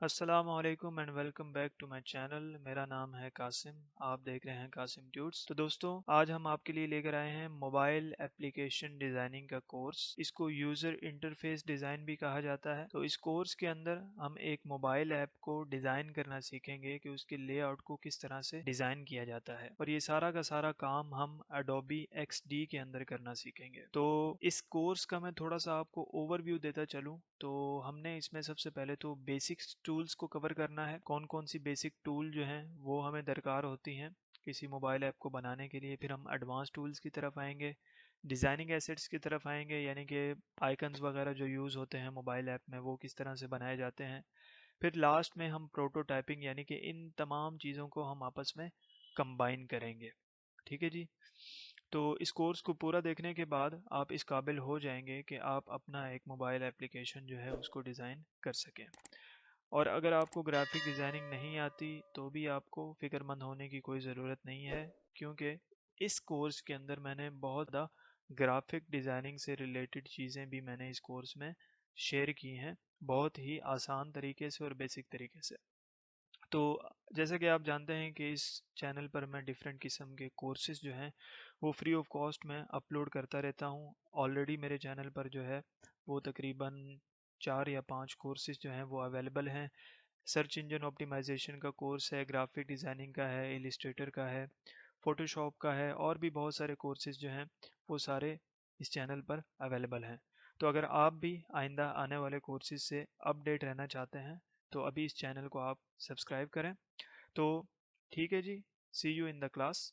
अस्सलामु अलैकुम and welcome back to my channel. मेरा नाम है कासिम। आप देख रहे हैं कासिम ट्यूट्स। तो दोस्तों, आज हम आपके लिए लेकर आए हैं मोबाइल एप्लीकेशन डिज़ाइनिंग का कोर्स। इसको यूज़र इंटरफेस डिज़ाइन भी कहा जाता है। तो इस कोर्स के अंदर हम एक मोबाइल ऐप को डिज़ाइन करना सीखेंगे कि उसके लेआउट को किस तरह से डिज़ाइन किया जाता है, और ये सारा का सारा काम हम एडोबी XD के अंदर करना सीखेंगे। तो इस कोर्स का मैं थोड़ा सा आपको ओवरव्यू देता चलूँ तो हमने इसमें सबसे पहले तो बेसिक्स टूल्स को कवर करना है। कौन कौन सी बेसिक टूल जो हैं वो हमें दरकार होती हैं किसी मोबाइल ऐप को बनाने के लिए। फिर हम एडवांस टूल्स की तरफ आएंगे, डिज़ाइनिंग एसेट्स की तरफ आएंगे, यानी कि आइकन्स वगैरह जो यूज़ होते हैं मोबाइल ऐप में वो किस तरह से बनाए जाते हैं। फिर लास्ट में हम प्रोटोटाइपिंग, यानी कि इन तमाम चीज़ों को हम आपस में कंबाइन करेंगे। ठीक है जी। तो इस कोर्स को पूरा देखने के बाद आप इस काबिल हो जाएंगे कि आप अपना एक मोबाइल एप्लीकेशन जो है उसको डिज़ाइन कर सकें। और अगर आपको ग्राफिक डिज़ाइनिंग नहीं आती तो भी आपको फ़िक्रमंद होने की कोई ज़रूरत नहीं है, क्योंकि इस कोर्स के अंदर मैंने बहुत ज़्यादा ग्राफिक डिज़ाइनिंग से रिलेटेड चीज़ें भी मैंने इस कोर्स में शेयर की हैं, बहुत ही आसान तरीके से और बेसिक तरीके से। तो जैसा कि आप जानते हैं कि इस चैनल पर मैं डिफरेंट किस्म के कोर्सेज जो हैं वो फ्री ऑफ कॉस्ट में अपलोड करता रहता हूँ। ऑलरेडी मेरे चैनल पर जो है वो तकरीबन 4 या 5 कोर्सेज जो हैं वो अवेलेबल हैं। सर्च इंजन ऑप्टिमाइजेशन का कोर्स है, ग्राफिक डिज़ाइनिंग का है, इलिस्ट्रेटर का है, फोटोशॉप का है, और भी बहुत सारे कोर्सेज जो हैं वो सारे इस चैनल पर अवेलेबल हैं। तो अगर आप भी आइंदा आने वाले कोर्सेज से अपडेट रहना चाहते हैं तो अभी इस चैनल को आप सब्सक्राइब करें। तो ठीक है जी, see you in the class.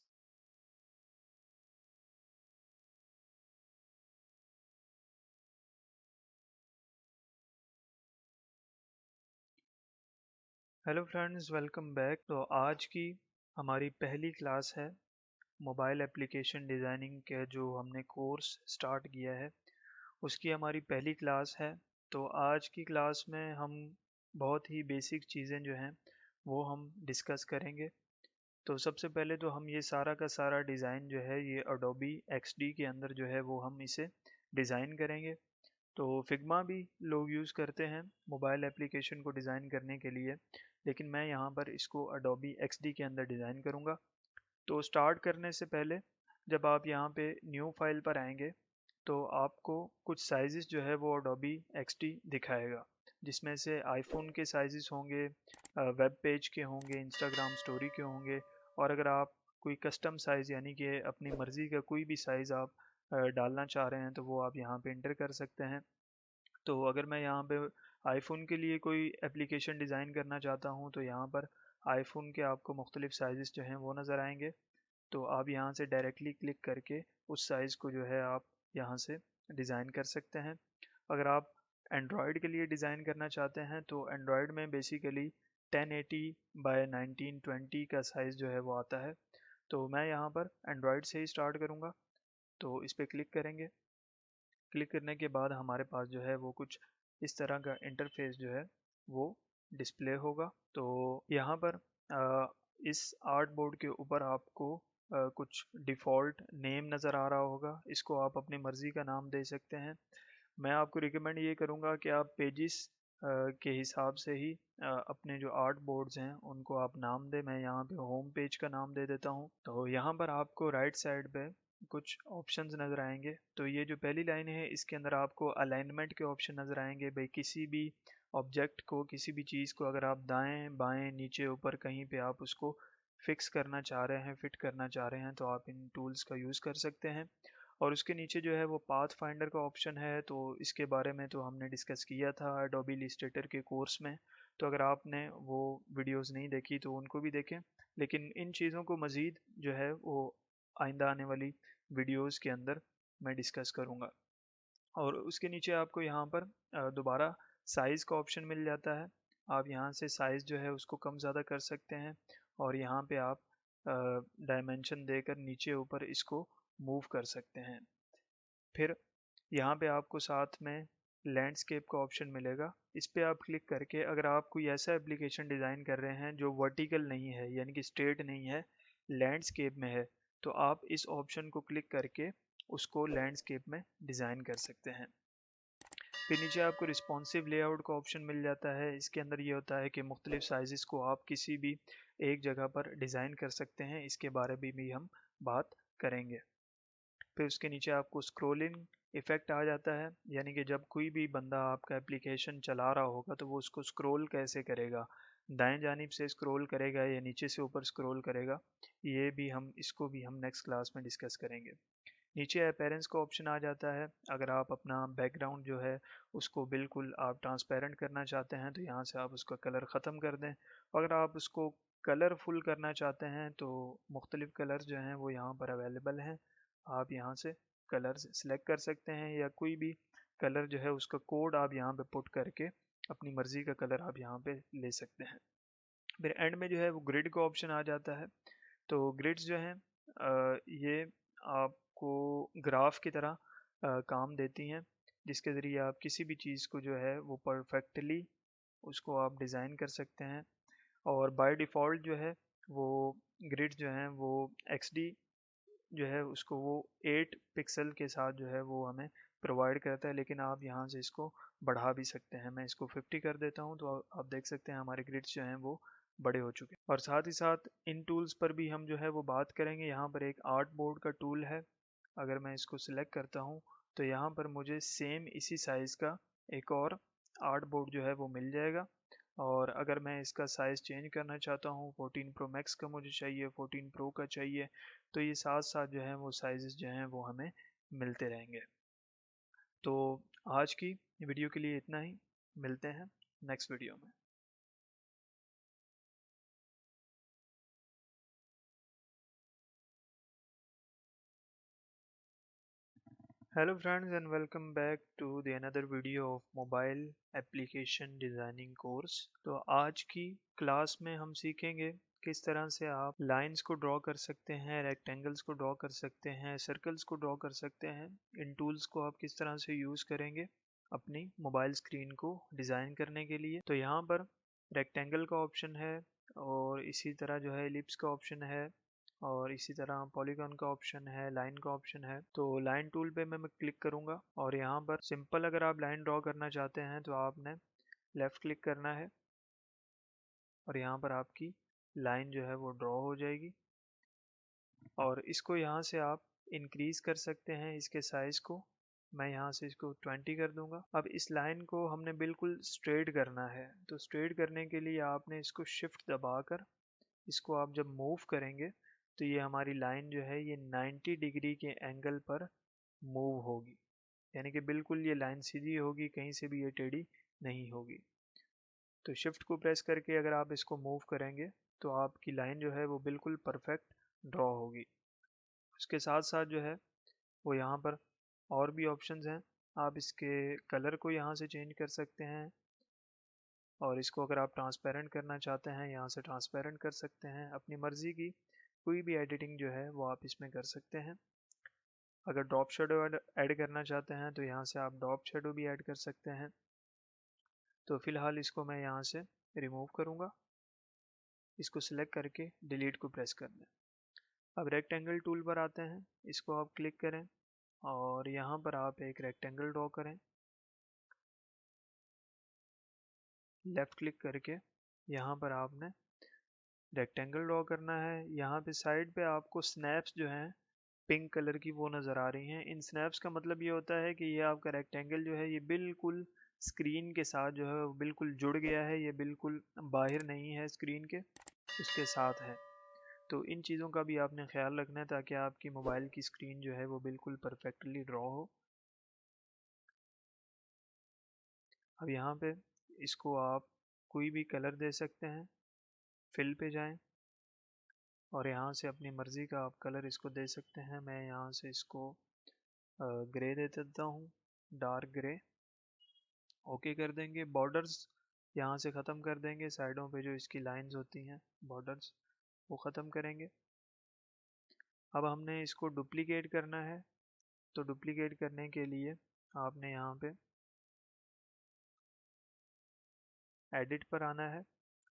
Hello friends, welcome back. तो आज की हमारी पहली क्लास है मोबाइल एप्लीकेशन डिज़ाइनिंग के, जो हमने कोर्स स्टार्ट किया है उसकी हमारी पहली क्लास है। तो आज की क्लास में हम बहुत ही बेसिक चीज़ें जो हैं वो हम डिस्कस करेंगे। तो सबसे पहले तो हम ये सारा का सारा डिज़ाइन जो है ये अडोबी XD के अंदर जो है वो हम इसे डिज़ाइन करेंगे। तो फिग्मा भी लोग यूज़ करते हैं मोबाइल एप्लीकेशन को डिज़ाइन करने के लिए, लेकिन मैं यहाँ पर इसको अडोबी XD के अंदर डिज़ाइन करूँगा। तो स्टार्ट करने से पहले जब आप यहाँ पे न्यू फाइल पर आएंगे तो आपको कुछ साइजेस जो है वो अडोबी XD दिखाएगा, जिसमें से आईफोन के साइजेस होंगे, वेब पेज के होंगे, इंस्टाग्राम स्टोरी के होंगे, और अगर आप कोई कस्टम साइज़ यानी कि अपनी मर्ज़ी का कोई भी साइज़ आप डालना चाह रहे हैं तो वो आप यहाँ पे इंटर कर सकते हैं। तो अगर मैं यहाँ पे आईफोन के लिए कोई एप्लीकेशन डिज़ाइन करना चाहता हूँ तो यहाँ पर आईफोन के आपको मुख्तलिफ साइज़ जो हैं वो नज़र आएंगे। तो आप यहाँ से डायरेक्टली क्लिक करके उस साइज़ को जो है आप यहाँ से डिज़ाइन कर सकते हैं। अगर आप एंड्रॉयड के लिए डिज़ाइन करना चाहते हैं तो एंड्रॉयड में बेसिकली 1080 बाय 1920 का साइज़ जो है वो आता है। तो मैं यहाँ पर एंड्रॉयड से ही स्टार्ट करूँगा। तो इस पर क्लिक करेंगे। क्लिक करने के बाद हमारे पास जो है वो कुछ इस तरह का इंटरफेस जो है वो डिस्प्ले होगा। तो यहाँ पर इस आर्ट बोर्ड के ऊपर आपको कुछ डिफ़ॉल्ट नेम नज़र आ रहा होगा। इसको आप अपनी मर्ज़ी का नाम दे सकते हैं। मैं आपको रिकमेंड ये करूँगा कि आप पेजिस के हिसाब से ही अपने जो आर्ट बोर्ड्स हैं उनको आप नाम दें। मैं यहाँ पे होम पेज का नाम दे देता हूँ। तो यहाँ पर आपको राइट साइड पे कुछ ऑप्शंस नज़र आएंगे। तो ये जो पहली लाइन है इसके अंदर आपको अलाइनमेंट के ऑप्शन नज़र आएंगे। भाई किसी भी ऑब्जेक्ट को, किसी भी चीज़ को अगर आप दाएं बाएं नीचे ऊपर कहीं पे आप उसको फिक्स करना चाह रहे हैं, फिट करना चाह रहे हैं, तो आप इन टूल्स का यूज़ कर सकते हैं। और उसके नीचे जो है वो पाथ फाइंडर का ऑप्शन है। तो इसके बारे में तो हमने डिस्कस किया था एडोबी इलस्ट्रेटर के कोर्स में। तो अगर आपने वो वीडियोस नहीं देखी तो उनको भी देखें। लेकिन इन चीज़ों को मज़ीद जो है वो आइंदा आने वाली वीडियोस के अंदर मैं डिस्कस करूँगा। और उसके नीचे आपको यहाँ पर दोबारा साइज़ का ऑप्शन मिल जाता है। आप यहाँ से साइज़ जो है उसको कम ज़्यादा कर सकते हैं, और यहाँ पे आप डायमेंशन देकर नीचे ऊपर इसको मूव कर सकते हैं। फिर यहाँ पे आपको साथ में लैंडस्केप का ऑप्शन मिलेगा। इस पे आप क्लिक करके अगर आप कोई ऐसा एप्लीकेशन डिज़ाइन कर रहे हैं जो वर्टिकल नहीं है, यानी कि स्ट्रेट नहीं है, लैंडस्केप में है, तो आप इस ऑप्शन को क्लिक करके उसको लैंडस्केप में डिज़ाइन कर सकते हैं। फिर नीचे आपको रिस्पॉन्सिव लेआउट का ऑप्शन मिल जाता है। इसके अंदर ये होता है कि मुख्तलिफ साइज़ को आप किसी भी एक जगह पर डिज़ाइन कर सकते हैं, इसके बारे में भी हम बात करेंगे। फिर उसके नीचे आपको स्क्रोलिंग इफ़ेक्ट आ जाता है, यानी कि जब कोई भी बंदा आपका एप्लीकेशन चला रहा होगा तो वो उसको स्क्रॉल कैसे करेगा, दाएं जानिब से स्क्रॉल करेगा या नीचे से ऊपर स्क्रॉल करेगा, ये भी हम इसको भी हम नेक्स्ट क्लास में डिस्कस करेंगे। नीचे अपीयरेंस का ऑप्शन आ जाता है। अगर आप अपना बैकग्राउंड जो है उसको बिल्कुल आप ट्रांसपेरेंट करना चाहते हैं तो यहाँ से आप उसका कलर ख़त्म कर दें। अगर आप उसको कलरफुल करना चाहते हैं तो मुख्तलिफ कलर्स जो हैं वो यहाँ पर अवेलेबल हैं। आप यहाँ से कलर्स सेलेक्ट कर सकते हैं या कोई भी कलर जो है उसका कोड आप यहाँ पे पुट करके अपनी मर्ज़ी का कलर आप यहाँ पे ले सकते हैं। फिर एंड में जो है वो ग्रिड का ऑप्शन आ जाता है। तो ग्रिड्स जो हैं ये आपको ग्राफ की तरह काम देती हैं, जिसके ज़रिए आप किसी भी चीज़ को जो है वो परफेक्टली उसको आप डिज़ाइन कर सकते हैं। और बाय डिफ़ॉल्ट जो है वो ग्रिड जो हैं वो XD जो है उसको वो 8 पिक्सल के साथ जो है वो हमें प्रोवाइड करता है, लेकिन आप यहाँ से इसको बढ़ा भी सकते हैं। मैं इसको 50 कर देता हूँ तो आप देख सकते हैं हमारे ग्रिड्स जो हैं वो बड़े हो चुके हैं। और साथ ही साथ इन टूल्स पर भी हम जो है वो बात करेंगे। यहाँ पर एक आर्ट बोर्ड का टूल है, अगर मैं इसको सिलेक्ट करता हूँ तो यहाँ पर मुझे सेम इसी साइज़ का एक और आर्ट बोर्ड जो है वो मिल जाएगा। और अगर मैं इसका साइज़ चेंज करना चाहता हूँ, 14 प्रो मैक्स का मुझे चाहिए, 14 प्रो का चाहिए, तो ये साथ साथ जो है वो साइज़ जो हैं वो हमें मिलते रहेंगे। तो आज की वीडियो के लिए इतना ही, मिलते हैं नेक्स्ट वीडियो में। Hello friends and welcome back to the another video of mobile application designing course. तो आज की क्लास में हम सीखेंगे किस तरह से आप लाइंस को ड्रॉ कर सकते हैं, रेक्टेंगल्स को ड्रॉ कर सकते हैं, सर्कल्स को ड्रॉ कर सकते हैं। इन टूल्स को आप किस तरह से यूज़ करेंगे अपनी मोबाइल स्क्रीन को डिज़ाइन करने के लिए। तो यहाँ पर रेक्टेंगल का ऑप्शन है और इसी तरह जो है एलिप्स का ऑप्शन है और इसी तरह पॉलीगॉन का ऑप्शन है, लाइन का ऑप्शन है। तो लाइन टूल पे मैं क्लिक करूंगा और यहाँ पर सिंपल अगर आप लाइन ड्रॉ करना चाहते हैं तो आपने लेफ़्ट क्लिक करना है और यहाँ पर आपकी लाइन जो है वो ड्रॉ हो जाएगी। और इसको यहाँ से आप इंक्रीज कर सकते हैं इसके साइज़ को। मैं यहाँ से इसको 20 कर दूंगा। अब इस लाइन को हमने बिल्कुल स्ट्रेट करना है, तो स्ट्रेट करने के लिए आपने इसको शिफ्ट दबाकर इसको आप जब मूव करेंगे तो ये हमारी लाइन जो है ये 90 डिग्री के एंगल पर मूव होगी, यानी कि बिल्कुल ये लाइन सीधी होगी, कहीं से भी ये टेढ़ी नहीं होगी। तो शिफ्ट को प्रेस करके अगर आप इसको मूव करेंगे तो आपकी लाइन जो है वो बिल्कुल परफेक्ट ड्रॉ होगी। उसके साथ साथ जो है वो यहाँ पर और भी ऑप्शंस हैं। आप इसके कलर को यहाँ से चेंज कर सकते हैं और इसको अगर आप ट्रांसपेरेंट करना चाहते हैं यहाँ से ट्रांसपेरेंट कर सकते हैं। अपनी मर्ज़ी की कोई भी एडिटिंग जो है वो आप इसमें कर सकते हैं। अगर ड्रॉप शेडो ऐड करना चाहते हैं तो यहाँ से आप ड्रॉप शेडो भी ऐड कर सकते हैं। तो फिलहाल इसको मैं यहाँ से रिमूव करूँगा, इसको सिलेक्ट करके डिलीट को प्रेस कर दें। अब रेक्टेंगल टूल पर आते हैं, इसको आप क्लिक करें और यहाँ पर आप एक रेक्टेंगल ड्रॉ करें। लेफ़्ट क्लिक करके यहाँ पर आपने रेक्टेंगल ड्रॉ करना है। यहाँ पे साइड पे आपको स्नैप्स जो हैं पिंक कलर की वो नज़र आ रही हैं। इन स्नैप्स का मतलब ये होता है कि ये आपका रेक्टेंगल जो है ये बिल्कुल स्क्रीन के साथ जो है वो बिल्कुल जुड़ गया है, ये बिल्कुल बाहर नहीं है स्क्रीन के, उसके साथ है। तो इन चीज़ों का भी आपने ख्याल रखना है ताकि आपकी मोबाइल की स्क्रीन जो है वो बिल्कुल परफेक्टली ड्रॉ हो। अब यहाँ पे इसको आप कोई भी कलर दे सकते हैं। फिल पे जाएं और यहाँ से अपनी मर्ज़ी का आप कलर इसको दे सकते हैं। मैं यहाँ से इसको ग्रे दे देता हूँ, डार्क ग्रे। ओके कर देंगे। बॉर्डर्स यहाँ से ख़त्म कर देंगे, साइडों पे जो इसकी लाइंस होती हैं बॉर्डर्स वो ख़त्म करेंगे। अब हमने इसको डुप्लीकेट करना है, तो डुप्लीकेट करने के लिए आपने यहाँ पे एडिट पर आना है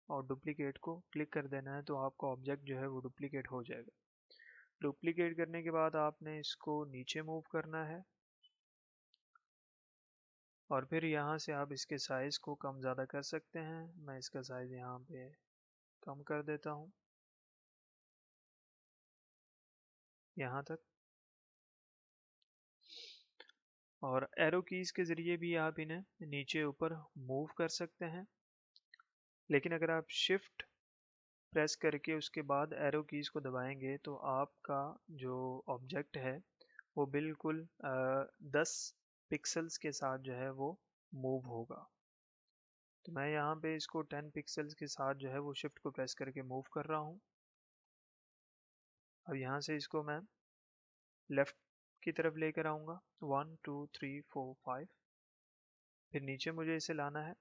और डुप्लीकेट को क्लिक कर देना है, तो आपका ऑब्जेक्ट जो है वो डुप्लीकेट हो जाएगा। डुप्लीकेट करने के बाद आपने इसको नीचे मूव करना है और फिर यहाँ से आप इसके साइज़ को कम ज़्यादा कर सकते हैं। मैं इसका साइज़ यहाँ पे कम कर देता हूँ यहाँ तक। और एरो कीज़ के ज़रिए भी आप इन्हें नीचे ऊपर मूव कर सकते हैं, लेकिन अगर आप शिफ्ट प्रेस करके उसके बाद एरो कीज़ को दबाएंगे तो आपका जो ऑब्जेक्ट है वो बिल्कुल 10 पिक्सल्स के साथ जो है वो मूव होगा। तो मैं यहाँ पे इसको 10 पिक्सल्स के साथ जो है वो शिफ्ट को प्रेस करके मूव कर रहा हूँ। अब यहाँ से इसको मैं लेफ्ट की तरफ लेकर आऊँगा 1 2 3 4 5। फिर नीचे मुझे इसे लाना है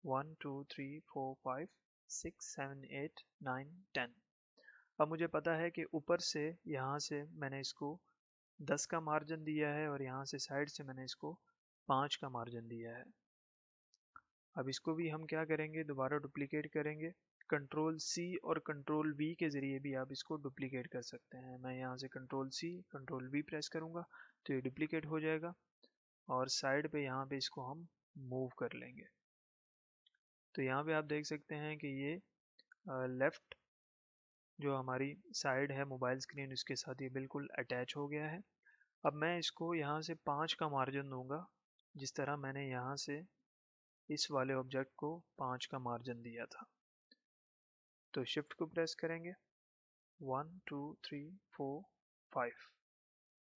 1 2 3 4 5 6 7 8 9 10। अब मुझे पता है कि ऊपर से यहाँ से मैंने इसको 10 का मार्जिन दिया है और यहाँ से साइड से मैंने इसको 5 का मार्जिन दिया है। अब इसको भी हम क्या करेंगे, दोबारा डुप्लीकेट करेंगे। कंट्रोल सी और कंट्रोल वी के ज़रिए भी आप इसको डुप्लीकेट कर सकते हैं। मैं यहाँ से control C control V press करूँगा तो ये डुप्लीकेट हो जाएगा और साइड पे यहाँ पे इसको हम मूव कर लेंगे। तो यहाँ पे आप देख सकते हैं कि ये लेफ़्ट जो हमारी साइड है मोबाइल स्क्रीन उसके साथ ये बिल्कुल अटैच हो गया है। अब मैं इसको यहाँ से 5 का मार्जिन दूंगा, जिस तरह मैंने यहाँ से इस वाले ऑब्जेक्ट को 5 का मार्जिन दिया था। तो शिफ्ट को प्रेस करेंगे 1 2 3 4 5।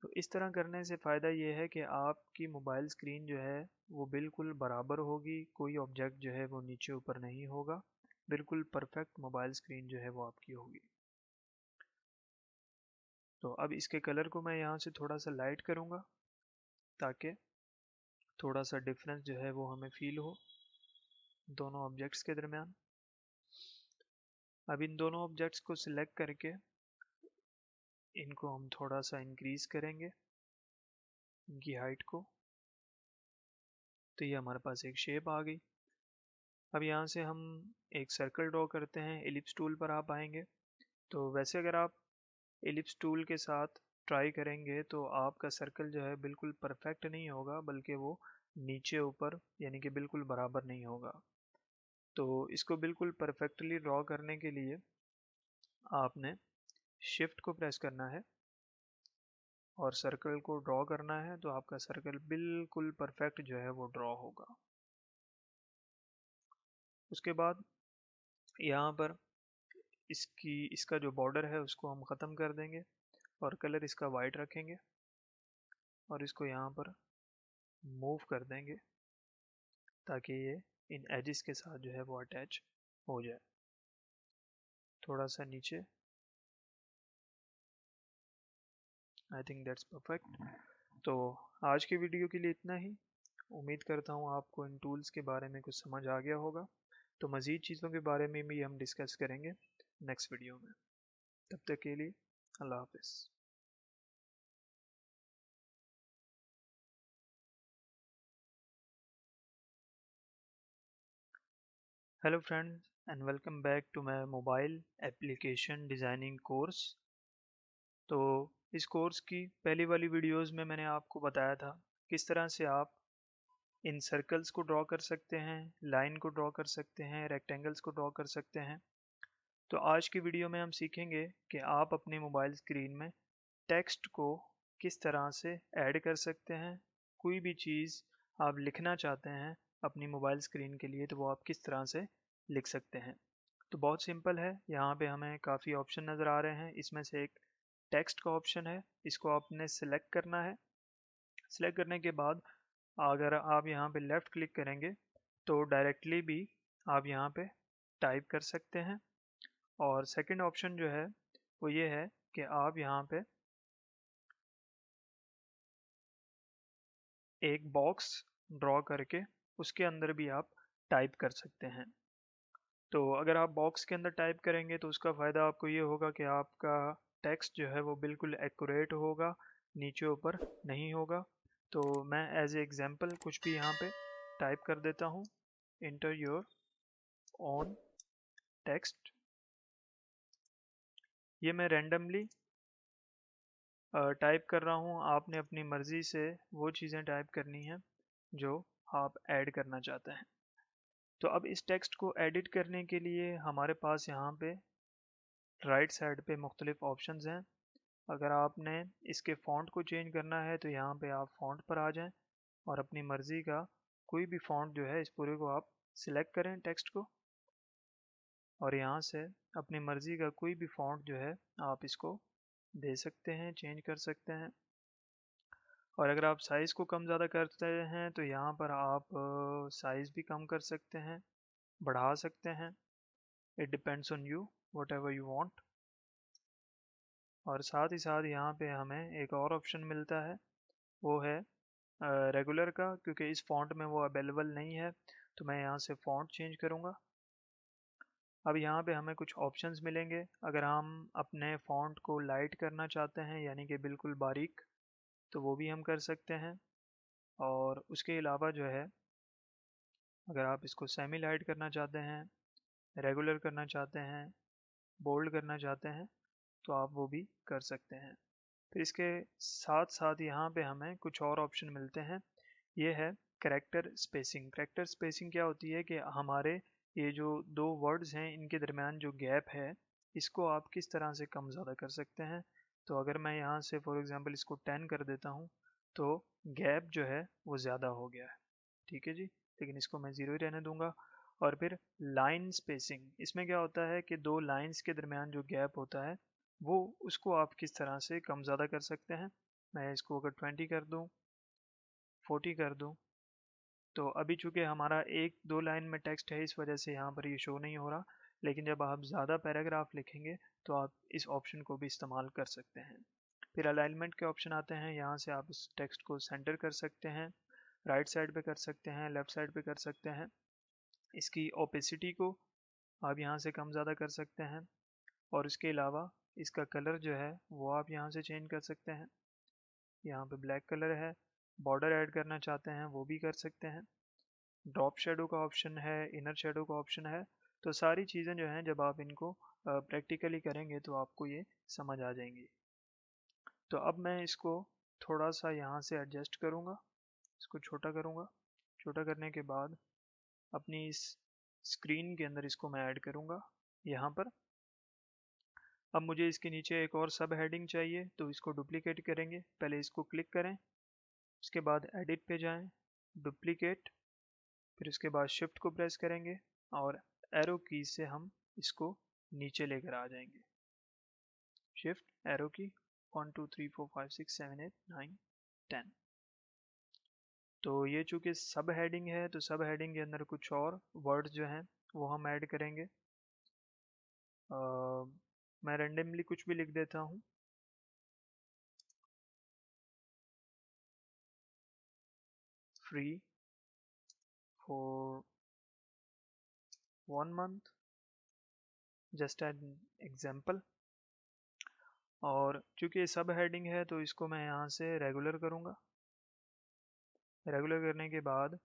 तो इस तरह करने से फ़ायदा ये है कि आपकी मोबाइल स्क्रीन जो है वो बिल्कुल बराबर होगी, कोई ऑब्जेक्ट जो है वो नीचे ऊपर नहीं होगा, बिल्कुल परफेक्ट मोबाइल स्क्रीन जो है वो आपकी होगी। तो अब इसके कलर को मैं यहाँ से थोड़ा सा लाइट करूँगा ताकि थोड़ा सा डिफरेंस जो है वो हमें फील हो दोनों ऑब्जेक्ट्स के दरमियान। अब इन दोनों ऑब्जेक्ट्स को सिलेक्ट करके इनको हम थोड़ा सा इंक्रीज करेंगे, इनकी हाइट को। तो ये हमारे पास एक शेप आ गई। अब यहाँ से हम एक सर्कल ड्रॉ करते हैं। एलिप्स टूल पर आप आएंगे तो वैसे अगर आप एलिप्स टूल के साथ ट्राई करेंगे तो आपका सर्कल जो है बिल्कुल परफेक्ट नहीं होगा, बल्कि वो नीचे ऊपर यानी कि बिल्कुल बराबर नहीं होगा। तो इसको बिल्कुल परफेक्टली ड्रॉ करने के लिए आपने शिफ्ट को प्रेस करना है और सर्कल को ड्रॉ करना है, तो आपका सर्कल बिल्कुल परफेक्ट जो है वो ड्रॉ होगा। उसके बाद यहाँ पर इसका जो बॉर्डर है उसको हम ख़त्म कर देंगे और कलर इसका वाइट रखेंगे और इसको यहाँ पर मूव कर देंगे ताकि ये इन एजिस के साथ जो है वो अटैच हो जाए। थोड़ा सा नीचे, आई थिंक दैट्स परफेक्ट। तो आज की वीडियो के लिए इतना ही। उम्मीद करता हूँ आपको इन टूल्स के बारे में कुछ समझ आ गया होगा। तो मज़ीद चीज़ों के बारे में भी हम डिस्कस करेंगे नेक्स्ट वीडियो में। तब तक के लिए अल्लाह हाफिज़। Hello friends and welcome back to my mobile application designing course. तो इस कोर्स की पहली वाली वीडियोस में मैंने आपको बताया था किस तरह से आप इन सर्कल्स को ड्रॉ कर सकते हैं, लाइन को ड्रॉ कर सकते हैं, रेक्टेंगल्स को ड्रॉ कर सकते हैं। तो आज की वीडियो में हम सीखेंगे कि आप अपने मोबाइल स्क्रीन में टेक्स्ट को किस तरह से ऐड कर सकते हैं। कोई भी चीज़ आप लिखना चाहते हैं अपनी मोबाइल स्क्रीन के लिए तो वो आप किस तरह से लिख सकते हैं। तो बहुत सिंपल है। यहाँ पे हमें काफ़ी ऑप्शन नज़र आ रहे हैं। इसमें से एक टेक्स्ट का ऑप्शन है, इसको आपने सेलेक्ट करना है। सेलेक्ट करने के बाद अगर आप यहाँ पे लेफ़्ट क्लिक करेंगे तो डायरेक्टली भी आप यहाँ पे टाइप कर सकते हैं। और सेकंड ऑप्शन जो है वो ये है कि आप यहाँ पे एक बॉक्स ड्रॉ करके उसके अंदर भी आप टाइप कर सकते हैं। तो अगर आप बॉक्स के अंदर टाइप करेंगे तो उसका फ़ायदा आपको ये होगा कि आपका टेक्स्ट जो है वो बिल्कुल एक्यूरेट होगा, नीचे ऊपर नहीं होगा। तो मैं एज ए एग्जांपल कुछ भी यहाँ पे टाइप कर देता हूँ, इंटर योर ओन टेक्स्ट। ये मैं रैंडमली टाइप कर रहा हूँ, आपने अपनी मर्ज़ी से वो चीज़ें टाइप करनी हैं जो आप ऐड करना चाहते हैं। तो अब इस टेक्स्ट को एडिट करने के लिए हमारे पास यहाँ पे राइट साइड पे मुख्तलिफ ऑप्शंस हैं। अगर आपने इसके फ़ॉन्ट को चेंज करना है तो यहाँ पे आप फ़ॉन्ट पर आ जाएं और अपनी मर्ज़ी का कोई भी फ़ॉन्ट जो है इस पूरे को आप सिलेक्ट करें टेक्स्ट को, और यहाँ से अपनी मर्ज़ी का कोई भी फ़ॉन्ट जो है आप इसको दे सकते हैं, चेंज कर सकते हैं। और अगर आप साइज़ को कम ज़्यादा करते हैं तो यहाँ पर आप साइज़ भी कम कर सकते हैं, बढ़ा सकते हैं। It depends on you, what ever you want. और साथ ही साथ यहाँ पे हमें एक और ऑप्शन मिलता है, वो है रेगुलर का, क्योंकि इस फॉन्ट में वो अवेलेबल नहीं है तो मैं यहाँ से फ़ॉन्ट चेंज करूँगा। अब यहाँ पे हमें कुछ ऑप्शंस मिलेंगे। अगर हम अपने फ़ॉन्ट को लाइट करना चाहते हैं यानी कि बिल्कुल बारीक, तो वो भी हम कर सकते हैं। और उसके अलावा जो है, अगर आप इसको सेमी लाइट करना चाहते हैं, रेगुलर करना चाहते हैं, बोल्ड करना चाहते हैं, तो आप वो भी कर सकते हैं। फिर इसके साथ साथ यहाँ पे हमें कुछ और ऑप्शन मिलते हैं। ये है कैरेक्टर स्पेसिंग। कैरेक्टर स्पेसिंग क्या होती है कि हमारे ये जो दो वर्ड्स हैं इनके दरमियान जो गैप है, इसको आप किस तरह से कम ज़्यादा कर सकते हैं। तो अगर मैं यहाँ से फॉर एग्जांपल इसको 10 कर देता हूँ तो गैप जो है वो ज़्यादा हो गया है, ठीक है जी, लेकिन इसको मैं ज़ीरो ही रहने दूंगा। और फिर लाइन स्पेसिंग, इसमें क्या होता है कि दो लाइंस के दरमियान जो गैप होता है वो उसको आप किस तरह से कम ज़्यादा कर सकते हैं। मैं इसको अगर 20 कर दूं, 40 कर दूं, तो अभी चूंकि हमारा एक दो लाइन में टेक्स्ट है इस वजह से यहाँ पर ये शो नहीं हो रहा, लेकिन जब आप ज़्यादा पैराग्राफ लिखेंगे तो आप इस ऑप्शन को भी इस्तेमाल कर सकते हैं। फिर अलाइनमेंट के ऑप्शन आते हैं, यहाँ से आप इस टेक्स्ट को सेंटर कर सकते हैं, राइट साइड पे कर सकते हैं, लेफ्ट साइड पे कर सकते हैं। इसकी ओपेसिटी को आप यहाँ से कम ज़्यादा कर सकते हैं, और इसके अलावा इसका कलर जो है वो आप यहाँ से चेंज कर सकते हैं। यहाँ पे ब्लैक कलर है, बॉर्डर ऐड करना चाहते हैं वो भी कर सकते हैं, ड्रॉप शेडो का ऑप्शन है, इनर शेडो का ऑप्शन है। तो सारी चीज़ें जो हैं जब आप इनको प्रैक्टिकली करेंगे तो आपको ये समझ आ जाएंगी। तो अब मैं इसको थोड़ा सा यहाँ से एडजस्ट करूँगा, इसको छोटा करूँगा। छोटा करने के बाद अपनी इस स्क्रीन के अंदर इसको मैं ऐड करूँगा यहाँ पर। अब मुझे इसके नीचे एक और सब हेडिंग चाहिए, तो इसको डुप्लीकेट करेंगे। पहले इसको क्लिक करें, उसके बाद एडिट पे जाएं, डुप्लीकेट, फिर उसके बाद शिफ्ट को प्रेस करेंगे और एरो की से हम इसको नीचे लेकर आ जाएंगे। शिफ्ट एरो की 1 2 3 4 5 6 7 8 9 10। तो ये चूंकि सब हेडिंग है तो सब हेडिंग के अंदर कुछ और वर्ड्स जो हैं वो हम ऐड करेंगे। मैं रेंडमली कुछ भी लिख देता हूँ। Free for 1 month, just an example. और चूंकि सब हेडिंग है तो इसको मैं यहाँ से रेगुलर करूँगा। रेगुलर करने के बाद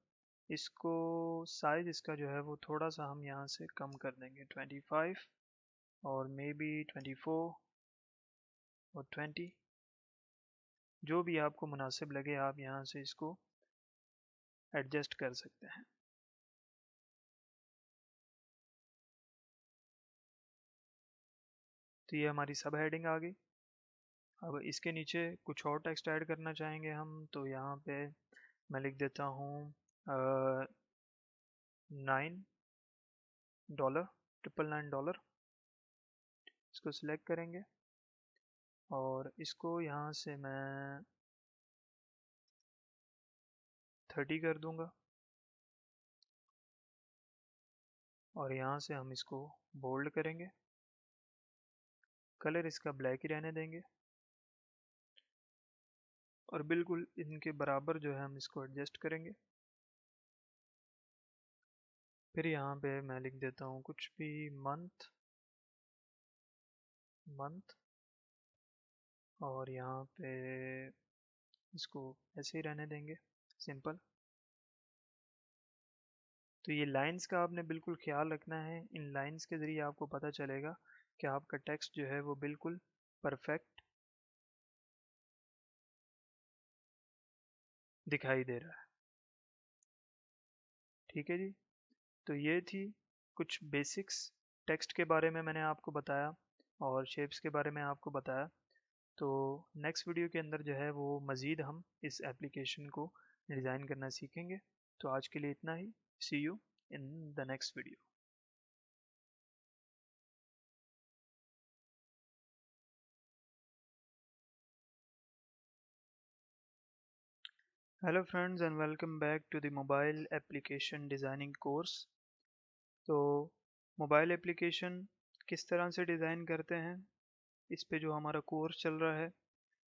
इसको साइज इसका जो है वो थोड़ा सा हम यहाँ से कम कर देंगे, 25 और मे बी 24 और 20, जो भी आपको मुनासिब लगे आप यहाँ से इसको एडजस्ट कर सकते हैं। तो ये हमारी सब हेडिंग आ गई। अब इसके नीचे कुछ और टेक्स्ट ऐड करना चाहेंगे हम, तो यहाँ पे मैं लिख देता हूँ $9, $999। इसको सिलेक्ट करेंगे और इसको यहाँ से मैं 30 कर दूंगा, और यहाँ से हम इसको बोल्ड करेंगे। कलर इसका ब्लैक ही रहने देंगे और बिल्कुल इनके बराबर जो है हम इसको एडजस्ट करेंगे। फिर यहाँ पे मैं लिख देता हूँ कुछ भी, मंथ, मंथ, और यहाँ पे इसको ऐसे ही रहने देंगे, सिंपल। तो ये लाइंस का आपने बिल्कुल ख्याल रखना है, इन लाइंस के ज़रिए आपको पता चलेगा कि आपका टेक्स्ट जो है वो बिल्कुल परफेक्ट दिखाई दे रहा है। ठीक है जी। तो ये थी कुछ बेसिक्स, टेक्स्ट के बारे में मैंने आपको बताया और शेप्स के बारे में आपको बताया। तो नेक्स्ट वीडियो के अंदर जो है वो मज़ीद हम इस एप्लीकेशन को डिज़ाइन करना सीखेंगे। तो आज के लिए इतना ही। See you in the next video. Hello friends and welcome back to the mobile application designing course. तो मोबाइल एप्लीकेशन किस तरह से डिज़ाइन करते हैं, इस पे जो हमारा कोर्स चल रहा है,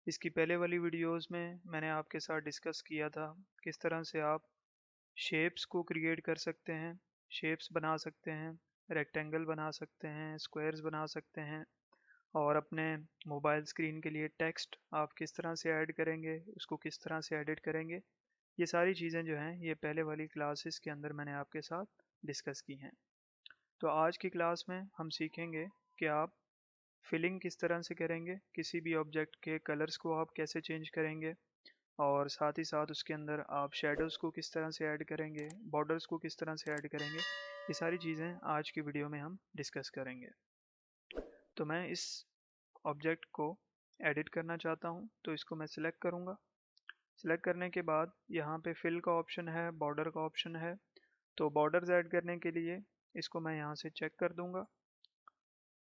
इसकी पहले वाली वीडियोस में मैंने आपके साथ डिस्कस किया था किस तरह से आप शेप्स को क्रिएट कर सकते हैं, शेप्स बना सकते हैं, रेक्टेंगल बना सकते हैं, स्क्वायर्स बना सकते हैं, और अपने मोबाइल स्क्रीन के लिए टेक्स्ट आप किस तरह से ऐड करेंगे, उसको किस तरह से एडिट करेंगे। ये सारी चीज़ें जो हैं ये पहले वाली क्लासेस के अंदर मैंने आपके साथ डिस्कस की हैं। तो आज की क्लास में हम सीखेंगे कि आप फिलिंग किस तरह से करेंगे, किसी भी ऑब्जेक्ट के कलर्स को आप कैसे चेंज करेंगे, और साथ ही साथ उसके अंदर आप शेडोज़ को किस तरह से ऐड करेंगे, बॉर्डर्स को किस तरह से ऐड करेंगे। ये सारी चीज़ें आज की वीडियो में हम डिस्कस करेंगे। तो मैं इस ऑब्जेक्ट को एडिट करना चाहता हूँ, तो इसको मैं सिलेक्ट करूँगा। सिलेक्ट करने के बाद यहाँ पे फिल का ऑप्शन है, बॉर्डर का ऑप्शन है। तो बॉर्डर्स ऐड करने के लिए इसको मैं यहाँ से चेक कर दूँगा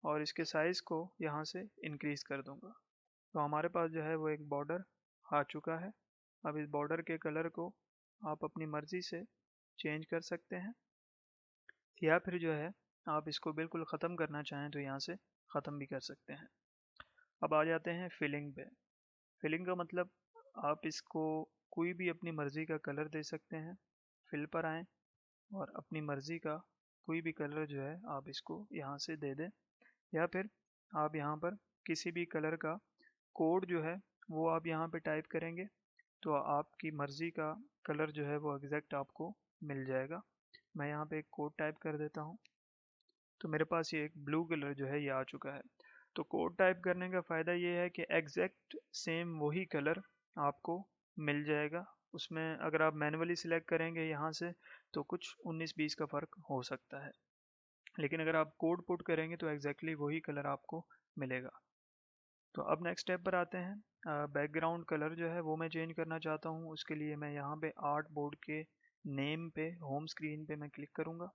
और इसके साइज़ को यहाँ से इंक्रीज़ कर दूँगा। तो हमारे पास जो है वो एक बॉर्डर आ चुका है। अब इस बॉर्डर के कलर को आप अपनी मर्ज़ी से चेंज कर सकते हैं, या फिर जो है आप इसको बिल्कुल ख़त्म करना चाहें तो यहाँ से ख़त्म भी कर सकते हैं। अब आ जाते हैं फिलिंग पे। फिलिंग का मतलब आप इसको कोई भी अपनी मर्ज़ी का कलर दे सकते हैं। फिल पर आएँ और अपनी मर्ज़ी का कोई भी कलर जो है आप इसको यहाँ से दे दें, या फिर आप यहाँ पर किसी भी कलर का कोड जो है वो आप यहाँ पे टाइप करेंगे तो आपकी मर्ज़ी का कलर जो है वो एग्जैक्ट आपको मिल जाएगा। मैं यहाँ पे एक कोड टाइप कर देता हूँ, तो मेरे पास ये एक ब्लू कलर जो है ये आ चुका है। तो कोड टाइप करने का फ़ायदा ये है कि एग्जैक्ट सेम वही कलर आपको मिल जाएगा। उसमें अगर आप मैन्युअली सिलेक्ट करेंगे यहाँ से तो कुछ 19-20 का फ़र्क हो सकता है, लेकिन अगर आप कोड पुट करेंगे तो एग्जैक्टली वही कलर आपको मिलेगा। तो अब नेक्स्ट स्टेप पर आते हैं। बैकग्राउंड कलर जो है वो मैं चेंज करना चाहता हूँ। उसके लिए मैं यहाँ पे आर्ट बोर्ड के नेम पे होम स्क्रीन पे मैं क्लिक करूँगा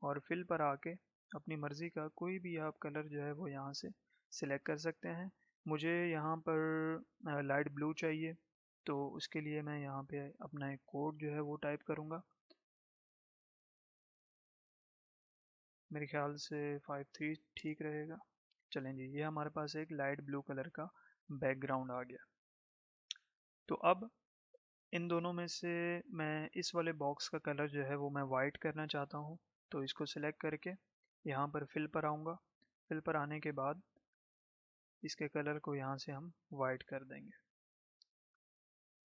और फिल पर आके अपनी मर्ज़ी का कोई भी आप कलर जो है वो यहाँ से सिलेक्ट कर सकते हैं। मुझे यहाँ पर लाइट ब्लू चाहिए, तो उसके लिए मैं यहाँ पे अपना एक कोड जो है वो टाइप करूँगा। मेरे ख्याल से 53 ठीक रहेगा। चलें जी, ये हमारे पास एक लाइट ब्लू कलर का बैकग्राउंड आ गया। तो अब इन दोनों में से मैं इस वाले बॉक्स का कलर जो है वो मैं वाइट करना चाहता हूँ। तो इसको सिलेक्ट करके यहाँ पर फिल पर आऊँगा। फिल पर आने के बाद इसके कलर को यहाँ से हम वाइट कर देंगे,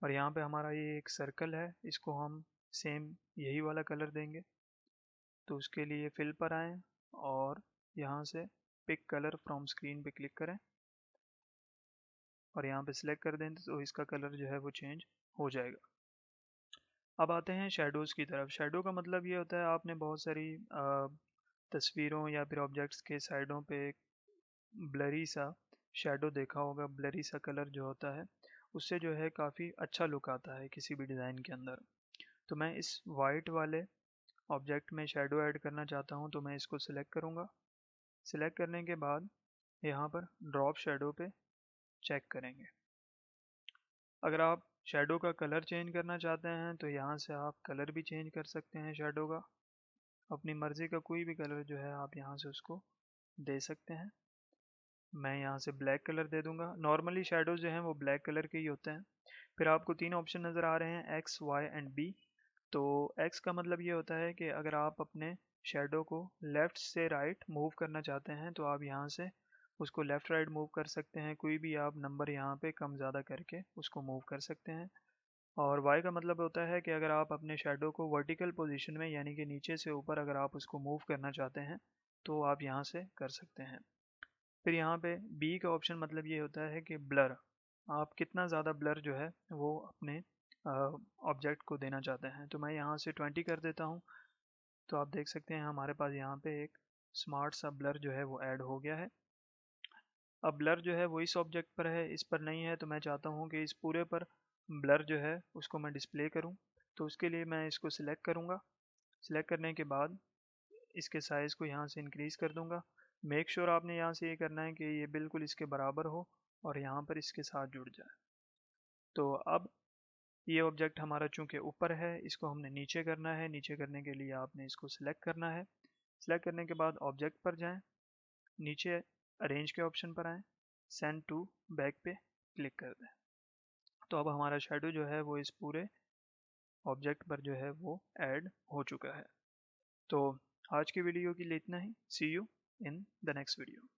और यहाँ पे हमारा ये एक सर्कल है, इसको हम सेम यही वाला कलर देंगे। तो उसके लिए फिल पर आएँ और यहाँ से पिक कलर फ्रॉम स्क्रीन पे क्लिक करें और यहाँ पे सिलेक्ट कर दें तो इसका कलर जो है वो चेंज हो जाएगा। अब आते हैं शेडोज़ की तरफ। शेडो का मतलब ये होता है, आपने बहुत सारी तस्वीरों या फिर ऑब्जेक्ट्स के साइडों पे एक ब्लरी सा शेडो देखा होगा। ब्लरी सा कलर जो होता है उससे जो है काफ़ी अच्छा लुक आता है किसी भी डिज़ाइन के अंदर। तो मैं इस वाइट वाले ऑब्जेक्ट में शेडो ऐड करना चाहता हूँ, तो मैं इसको सिलेक्ट करूँगा। सिलेक्ट करने के बाद यहाँ पर ड्रॉप शेडो पे चेक करेंगे। अगर आप शेडो का कलर चेंज करना चाहते हैं तो यहाँ से आप कलर भी चेंज कर सकते हैं शेडो का। अपनी मर्ज़ी का कोई भी कलर जो है आप यहाँ से उसको दे सकते हैं। मैं यहाँ से ब्लैक कलर दे दूंगा। नॉर्मली शेडोज जो हैं वो ब्लैक कलर के ही होते हैं। फिर आपको तीन ऑप्शन नज़र आ रहे हैं, एक्स, वाई एंड बी। तो एक्स का मतलब ये होता है कि अगर आप अपने शेडो को लेफ़्ट से राइट मूव करना चाहते हैं तो आप यहाँ से उसको लेफ़्ट राइट मूव कर सकते हैं। कोई भी आप नंबर यहाँ पे कम ज़्यादा करके उसको मूव कर सकते हैं। और वाई का मतलब होता है कि अगर आप अपने शेडो को वर्टिकल पोजीशन में यानी कि नीचे से ऊपर अगर आप उसको मूव करना चाहते हैं तो आप यहाँ से कर सकते हैं। फिर यहाँ पे बी का ऑप्शन मतलब ये होता है कि ब्लर, आप कितना ज़्यादा ब्लर जो है वो अपने ऑब्जेक्ट को देना चाहते हैं। तो मैं यहाँ से 20 कर देता हूँ। तो आप देख सकते हैं हमारे पास यहाँ पे एक स्मार्ट सा ब्लर जो है वो ऐड हो गया है। अब ब्लर जो है वो इस ऑब्जेक्ट पर है, इस पर नहीं है, तो मैं चाहता हूँ कि इस पूरे पर ब्लर जो है उसको मैं डिस्प्ले करूँ। तो उसके लिए मैं इसको सिलेक्ट करूँगा। सिलेक्ट करने के बाद इसके साइज़ को यहाँ से इंक्रीज़ कर दूँगा। मेक श्योर आपने यहाँ से ये करना है कि ये बिल्कुल इसके बराबर हो और यहाँ पर इसके साथ जुड़ जाए। तो अब ये ऑब्जेक्ट हमारा चूँकि ऊपर है, इसको हमने नीचे करना है। नीचे करने के लिए आपने इसको सिलेक्ट करना है। सिलेक्ट करने के बाद ऑब्जेक्ट पर जाएं, नीचे अरेंज के ऑप्शन पर आएँ, सेंड टू बैक पे क्लिक कर दें। तो अब हमारा शेडो जो है वो इस पूरे ऑब्जेक्ट पर जो है वो ऐड हो चुका है। तो आज की वीडियो के लिए इतना ही। See you in the next video.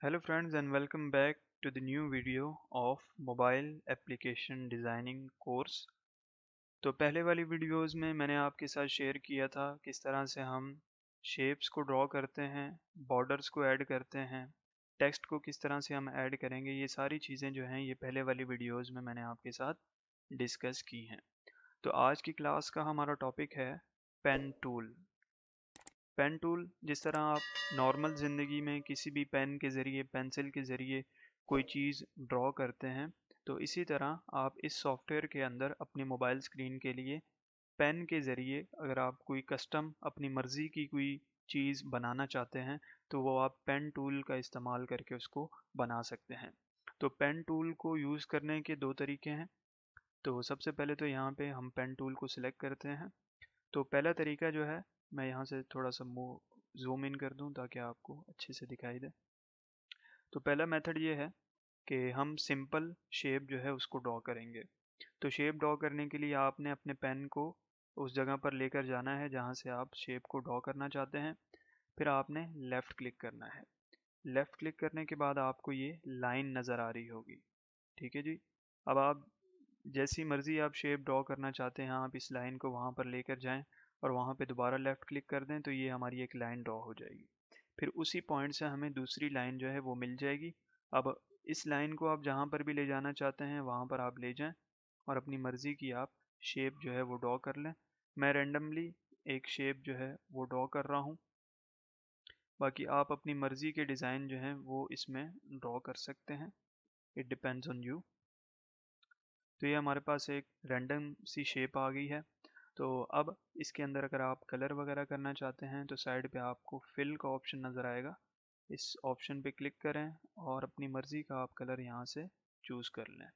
Hello friends and welcome back to the new video of mobile application designing course। तो पहले वाली वीडियोस में मैंने आपके साथ शेयर किया था किस तरह से हम शेप्स को ड्रॉ करते हैं, बॉर्डर्स को ऐड करते हैं, टेक्स्ट को किस तरह से हम ऐड करेंगे। ये सारी चीज़ें जो हैं ये पहले वाली वीडियोस में मैंने आपके साथ डिस्कस की हैं। तो आज की क्लास का हमारा टॉपिक है पेन टूल। पेन टूल, जिस तरह आप नॉर्मल ज़िंदगी में किसी भी पेन के ज़रिए, पेंसिल के ज़रिए कोई चीज़ ड्रॉ करते हैं, तो इसी तरह आप इस सॉफ्टवेयर के अंदर अपनी मोबाइल स्क्रीन के लिए पेन के ज़रिए अगर आप कोई कस्टम अपनी मर्ज़ी की कोई चीज़ बनाना चाहते हैं तो वो आप पेन टूल का इस्तेमाल करके उसको बना सकते हैं। तो पेन टूल को यूज़ करने के दो तरीके हैं। तो सबसे पहले तो यहाँ पे हम पेन टूल को सिलेक्ट करते हैं। तो पहला तरीका जो है, मैं यहाँ से थोड़ा सा जूम इन कर दूँ ताकि आपको अच्छे से दिखाई दे। तो पहला मेथड ये है कि हम सिंपल शेप जो है उसको ड्रॉ करेंगे। तो शेप ड्रॉ करने के लिए आपने अपने पेन को उस जगह पर लेकर जाना है जहाँ से आप शेप को ड्रॉ करना चाहते हैं। फिर आपने लेफ़्ट क्लिक करना है। लेफ़्ट क्लिक करने के बाद आपको ये लाइन नज़र आ रही होगी। ठीक है जी। अब आप जैसी मर्ज़ी आप शेप ड्रॉ करना चाहते हैं, आप इस लाइन को वहाँ पर लेकर जाएं और वहाँ पे दोबारा लेफ़्ट क्लिक कर दें तो ये हमारी एक लाइन ड्रॉ हो जाएगी। फिर उसी पॉइंट से हमें दूसरी लाइन जो है वो मिल जाएगी। अब इस लाइन को आप जहाँ पर भी ले जाना चाहते हैं वहाँ पर आप ले जाएं और अपनी मर्ज़ी की आप शेप जो है वो ड्रॉ कर लें। मैं रेंडमली एक शेप जो है वो ड्रॉ कर रहा हूँ। बाकी आप अपनी मर्ज़ी के डिज़ाइन जो हैं वो इसमें ड्रॉ कर सकते हैं। It depends on you. तो ये हमारे पास एक रैंडम सी शेप आ गई है। तो अब इसके अंदर अगर आप कलर वगैरह करना चाहते हैं तो साइड पे आपको फिल का ऑप्शन नज़र आएगा। इस ऑप्शन पे क्लिक करें और अपनी मर्ज़ी का आप कलर यहाँ से चूज़ कर लें।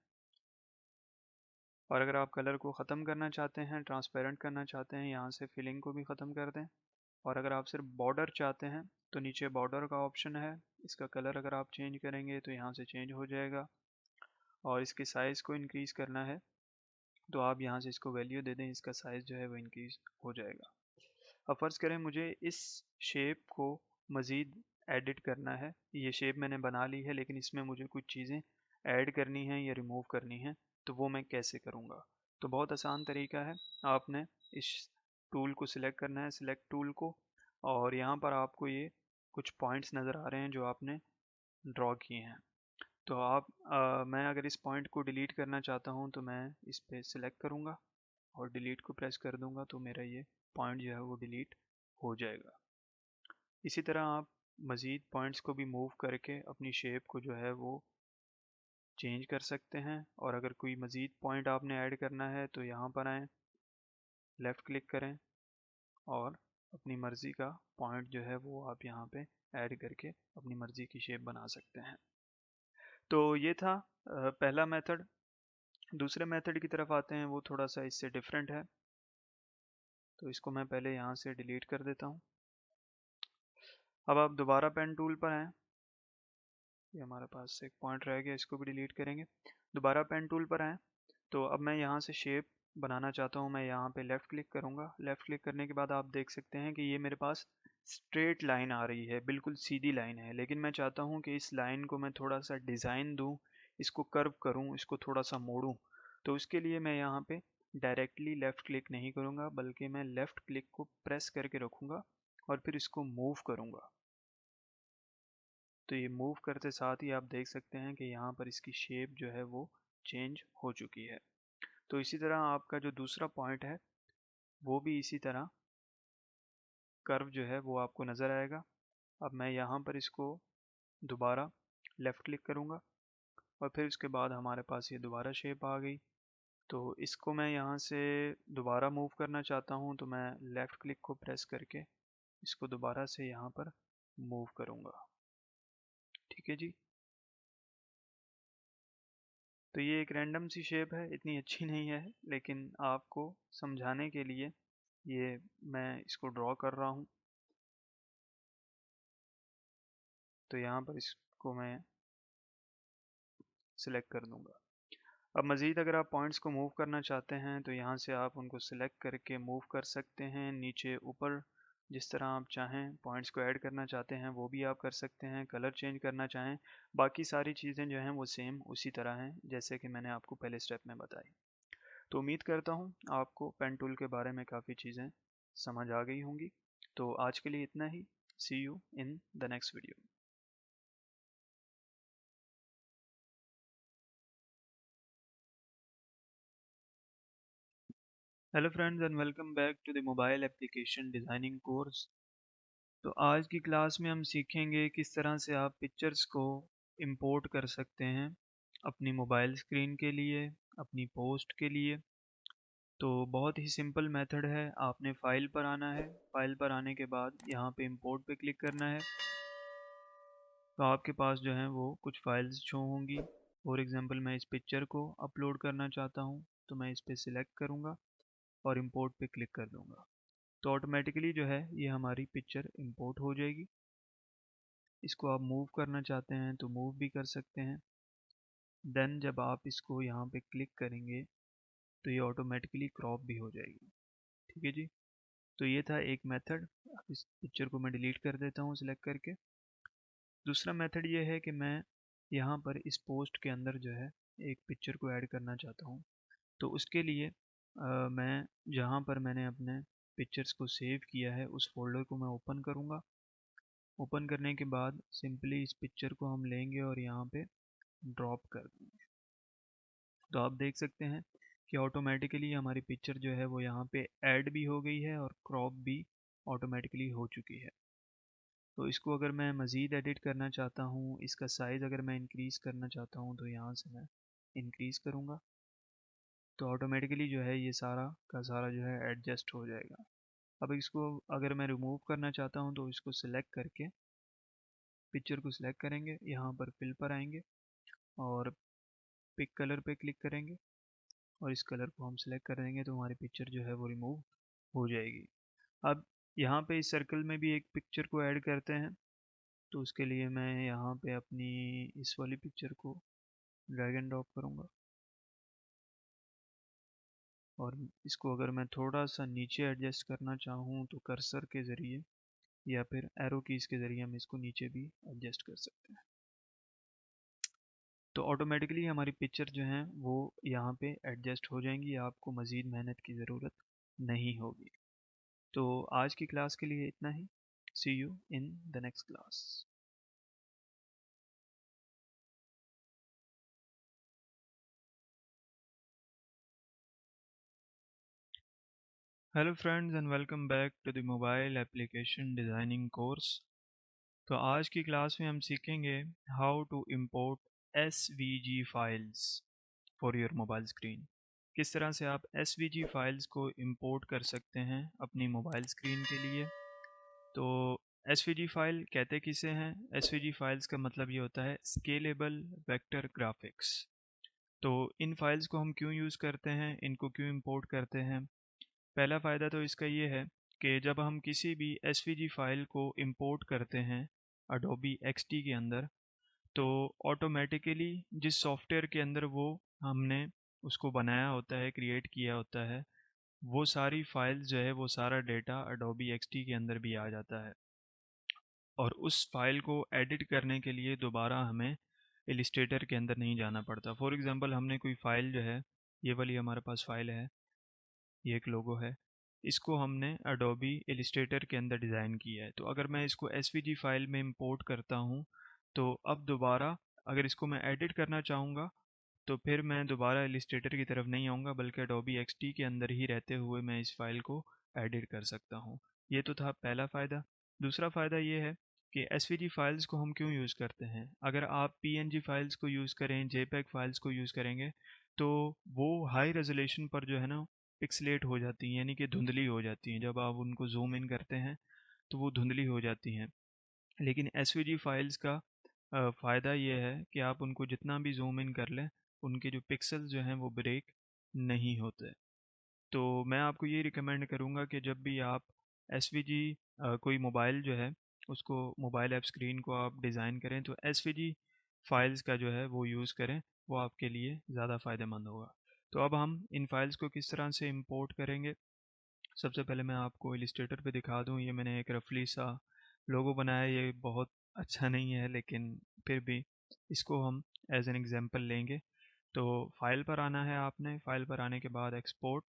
और अगर आप कलर को ख़त्म करना चाहते हैं, ट्रांसपेरेंट करना चाहते हैं, यहाँ से फिलिंग को भी ख़त्म कर दें। और अगर आप सिर्फ बॉर्डर चाहते हैं तो नीचे बॉर्डर का ऑप्शन है। इसका कलर अगर आप चेंज करेंगे तो यहाँ से चेंज हो जाएगा। और इसके साइज़ को इंक्रीज़ करना है तो आप यहाँ से इसको वैल्यू दे दें, इसका साइज़ जो है वो इंक्रीज़ हो जाएगा। अब फ़र्ज़ करें मुझे इस शेप को मज़ीद एडिट करना है। ये शेप मैंने बना ली है लेकिन इसमें मुझे कुछ चीज़ें ऐड करनी हैं या रिमूव करनी हैं, तो वो मैं कैसे करूँगा। तो बहुत आसान तरीका है। आपने इस टूल को सिलेक्ट करना है, सिलेक्ट टूल को, और यहाँ पर आपको ये कुछ पॉइंट्स नज़र आ रहे हैं जो आपने ड्रॉ किए हैं। तो मैं अगर इस पॉइंट को डिलीट करना चाहता हूँ तो मैं इस पे सिलेक्ट करूँगा और डिलीट को प्रेस कर दूँगा तो मेरा ये पॉइंट जो है वो डिलीट हो जाएगा। इसी तरह आप मज़ीद पॉइंट्स को भी मूव करके अपनी शेप को जो है वो चेंज कर सकते हैं। और अगर कोई मज़ीद पॉइंट आपने ऐड करना है तो यहाँ पर आएँ, लेफ़्ट क्लिक करें और अपनी मर्ज़ी का पॉइंट जो है वो आप यहाँ पे ऐड करके अपनी मर्ज़ी की शेप बना सकते हैं। तो ये था पहला मेथड। दूसरे मेथड की तरफ आते हैं, वो थोड़ा सा इससे डिफरेंट है। तो इसको मैं पहले यहाँ से डिलीट कर देता हूँ। अब आप दोबारा पेन टूल पर आएँ। ये हमारे पास एक पॉइंट रह गया, इसको भी डिलीट करेंगे। दोबारा पेन टूल पर आएँ। तो अब मैं यहाँ से शेप बनाना चाहता हूँ। मैं यहाँ पे लेफ़्ट क्लिक करूँगा। लेफ़्ट क्लिक करने के बाद आप देख सकते हैं कि ये मेरे पास स्ट्रेट लाइन आ रही है, बिल्कुल सीधी लाइन है। लेकिन मैं चाहता हूँ कि इस लाइन को मैं थोड़ा सा डिज़ाइन दूँ, इसको कर्व करूँ, इसको थोड़ा सा मोड़ूँ। तो उसके लिए मैं यहाँ पे डायरेक्टली लेफ़्ट क्लिक नहीं करूँगा, बल्कि मैं लेफ़्ट क्लिक को प्रेस करके रखूँगा और फिर इसको मूव करूँगा। तो ये मूव करते साथ ही आप देख सकते हैं कि यहाँ पर इसकी शेप जो है वो चेंज हो चुकी है। तो इसी तरह आपका जो दूसरा पॉइंट है वो भी इसी तरह कर्व जो है वो आपको नज़र आएगा। अब मैं यहाँ पर इसको दोबारा लेफ़्ट क्लिक करूँगा और फिर उसके बाद हमारे पास ये दोबारा शेप आ गई। तो इसको मैं यहाँ से दोबारा मूव करना चाहता हूँ, तो मैं लेफ़्ट क्लिक को प्रेस करके इसको दोबारा से यहाँ पर मूव करूँगा। ठीक है जी। तो ये एक रैंडम सी शेप है, इतनी अच्छी नहीं है, लेकिन आपको समझाने के लिए ये मैं इसको ड्रॉ कर रहा हूँ। तो यहाँ पर इसको मैं सिलेक्ट कर दूँगा। अब मज़ीद अगर आप पॉइंट्स को मूव करना चाहते हैं तो यहाँ से आप उनको सिलेक्ट करके मूव कर सकते हैं नीचे ऊपर, जिस तरह आप चाहें। पॉइंट्स को ऐड करना चाहते हैं वो भी आप कर सकते हैं, कलर चेंज करना चाहें, बाकी सारी चीज़ें जो हैं वो सेम उसी तरह हैं जैसे कि मैंने आपको पहले स्टेप में बताई। तो उम्मीद करता हूँ आपको पेन टूल के बारे में काफ़ी चीज़ें समझ आ गई होंगी। तो आज के लिए इतना ही। See you in the next video. Hello friends and welcome back to the mobile application designing course. तो आज की क्लास में हम सीखेंगे किस तरह से आप पिक्चर्स को इंपोर्ट कर सकते हैं अपनी मोबाइल स्क्रीन के लिए, अपनी पोस्ट के लिए। तो बहुत ही सिंपल मेथड है। आपने फाइल पर आना है, फाइल पर आने के बाद यहाँ पे इंपोर्ट पे क्लिक करना है। तो आपके पास जो है वो कुछ फाइल्स शो होंगी। फॉर एग्जांपल मैं इस पिक्चर को अपलोड करना चाहता हूँ, तो मैं इस पर सिलेक्ट करूँगा और इंपोर्ट पे क्लिक कर दूँगा। तो ऑटोमेटिकली जो है ये हमारी पिक्चर इंपोर्ट हो जाएगी। इसको आप मूव करना चाहते हैं तो मूव भी कर सकते हैं। देन जब आप इसको यहाँ पे क्लिक करेंगे तो ये ऑटोमेटिकली क्रॉप भी हो जाएगी। ठीक है जी। तो ये था एक मेथड। अब इस पिक्चर को मैं डिलीट कर देता हूँ सिलेक्ट करके। दूसरा मेथड ये है कि मैं यहाँ पर इस पोस्ट के अंदर जो है एक पिक्चर को ऐड करना चाहता हूँ। तो उसके लिए मैं जहाँ पर मैंने अपने पिक्चर्स को सेव किया है उस फोल्डर को मैं ओपन करूँगा। ओपन करने के बाद सिंपली इस पिक्चर को हम लेंगे और यहाँ पे ड्रॉप कर देंगे। तो आप देख सकते हैं कि ऑटोमेटिकली हमारी पिक्चर जो है वो यहाँ पे ऐड भी हो गई है और क्रॉप भी ऑटोमेटिकली हो चुकी है। तो इसको अगर मैं मज़ीद एडिट करना चाहता हूँ, इसका साइज़ अगर मैं इंक्रीज़ करना चाहता हूँ, तो यहाँ से मैं इंक्रीज़ करूँगा। तो ऑटोमेटिकली जो है ये सारा का सारा जो है एडजस्ट हो जाएगा। अब इसको अगर मैं रिमूव करना चाहता हूँ तो इसको सिलेक्ट करके पिक्चर को सिलेक्ट करेंगे, यहाँ पर फिल पर आएंगे और पिक कलर पे क्लिक करेंगे और इस कलर को हम सिलेक्ट कर देंगे तो हमारी पिक्चर जो है वो रिमूव हो जाएगी। अब यहाँ पे इस सर्कल में भी एक पिक्चर को ऐड करते हैं। तो उसके लिए मैं यहाँ पे अपनी इस वाली पिक्चर को ड्रैग एंड ड्रॉप करूँगा और इसको अगर मैं थोड़ा सा नीचे एडजस्ट करना चाहूँ तो कर्सर के ज़रिए या फिर एरो कीज़ के ज़रिए हम इसको नीचे भी एडजस्ट कर सकते हैं। तो ऑटोमेटिकली हमारी पिक्चर जो है वो यहाँ पे एडजस्ट हो जाएंगी, आपको मज़ीद मेहनत की ज़रूरत नहीं होगी। तो आज की क्लास के लिए इतना ही। See you in the next class. Hello friends and welcome back to the mobile application designing course. तो आज की क्लास में हम सीखेंगे how to import SVG files for your mobile screen. किस तरह से आप SVG फाइल्स को इंपोर्ट कर सकते हैं अपनी मोबाइल स्क्रीन के लिए। तो SVG फाइल कहते किसे हैं? SVG फाइल्स का मतलब ये होता है स्केलेबल वेक्टर ग्राफिक्स। तो इन फाइल्स को हम क्यों यूज़ करते हैं, इनको क्यों इंपोर्ट करते हैं? पहला फ़ायदा तो इसका ये है कि जब हम किसी भी SVG फाइल को इंपोर्ट करते हैं Adobe XD के अंदर, तो ऑटोमेटिकली जिस सॉफ्टवेयर के अंदर वो हमने उसको बनाया होता है, क्रिएट किया होता है, वो सारी फाइल्स जो है वो सारा डेटा Adobe XD के अंदर भी आ जाता है और उस फाइल को एडिट करने के लिए दोबारा हमें इलिस्ट्रेटर के अंदर नहीं जाना पड़ता। फॉर एग्ज़ाम्पल हमने कोई फ़ाइल जो है, ये वाली हमारे पास फ़ाइल है, ये एक लोगो है, इसको हमने Adobe Illustrator के अंदर डिज़ाइन किया है। तो अगर मैं इसको SVG फाइल में इंपोर्ट करता हूँ तो अब दोबारा अगर इसको मैं एडिट करना चाहूँगा तो फिर मैं दोबारा इलिस्ट्रेटर की तरफ नहीं आऊँगा, बल्कि एडोबी एक्सटी के अंदर ही रहते हुए मैं इस फाइल को एडिट कर सकता हूँ। ये तो था पहला फ़ायदा। दूसरा फ़ायदा ये है कि एसवीजी फाइल्स को हम क्यों यूज़ करते हैं। अगर आप पीएनजी फाइल्स को यूज़ करें, जेपेग फाइल्स को यूज़ करेंगे, तो वो हाई रेजोल्यूशन पर जो है ना पिक्सलेट हो जाती हैं, यानी कि धुंधली हो जाती हैं। जब आप उनको जूम इन करते हैं तो वो धुंधली हो जाती हैं। लेकिन एसवीजी फाइल्स का फ़ायदा ये है कि आप उनको जितना भी जूम इन कर लें, उनके जो पिक्सेल्स जो हैं वो ब्रेक नहीं होते। तो मैं आपको ये रिकमेंड करूँगा कि जब भी आप एसवीजी कोई मोबाइल जो है उसको मोबाइल ऐप स्क्रीन को आप डिज़ाइन करें तो एसवीजी फाइल्स का जो है वो यूज़ करें, वो आपके लिए ज़्यादा फ़ायदेमंद होगा। तो अब हम इन फाइल्स को किस तरह से इंपोर्ट करेंगे। सबसे पहले मैं आपको इलिस्ट्रेटर पे दिखा दूँ, ये मैंने एक रफली सा लोगो बनाया है। ये बहुत अच्छा नहीं है, लेकिन फिर भी इसको हम एज एन एग्जांपल लेंगे। तो फाइल पर आना है आपने, फाइल पर आने के बाद एक्सपोर्ट,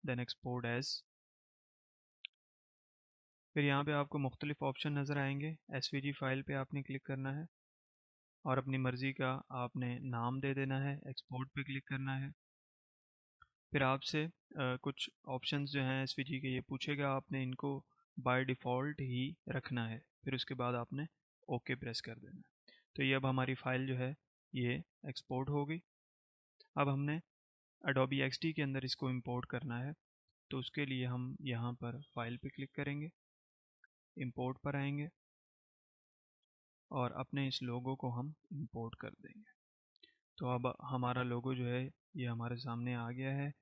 देन एक्सपोर्ट एज। फिर यहाँ पे आपको मुख्तलिफ ऑप्शन नज़र आएंगे। एसवीजी फाइल पे आपने क्लिक करना है और अपनी मर्ज़ी का आपने नाम दे देना है। एक्सपोर्ट पे क्लिक करना है। फिर आपसे कुछ ऑप्शंस जो हैं एसवीजी के ये पूछेगा, आपने इनको बाय डिफ़ॉल्ट ही रखना है। फिर उसके बाद आपने ओके प्रेस कर देना है। तो ये अब हमारी फ़ाइल जो है ये एक्सपोर्ट हो गई। अब हमने अडोबी एक्सडी के अंदर इसको इंपोर्ट करना है। तो उसके लिए हम यहाँ पर फाइल पे क्लिक करेंगे, इंपोर्ट पर आएंगे और अपने इस लोगो को हम इंपोर्ट कर देंगे। तो अब हमारा लोगो जो है ये हमारे सामने आ गया है।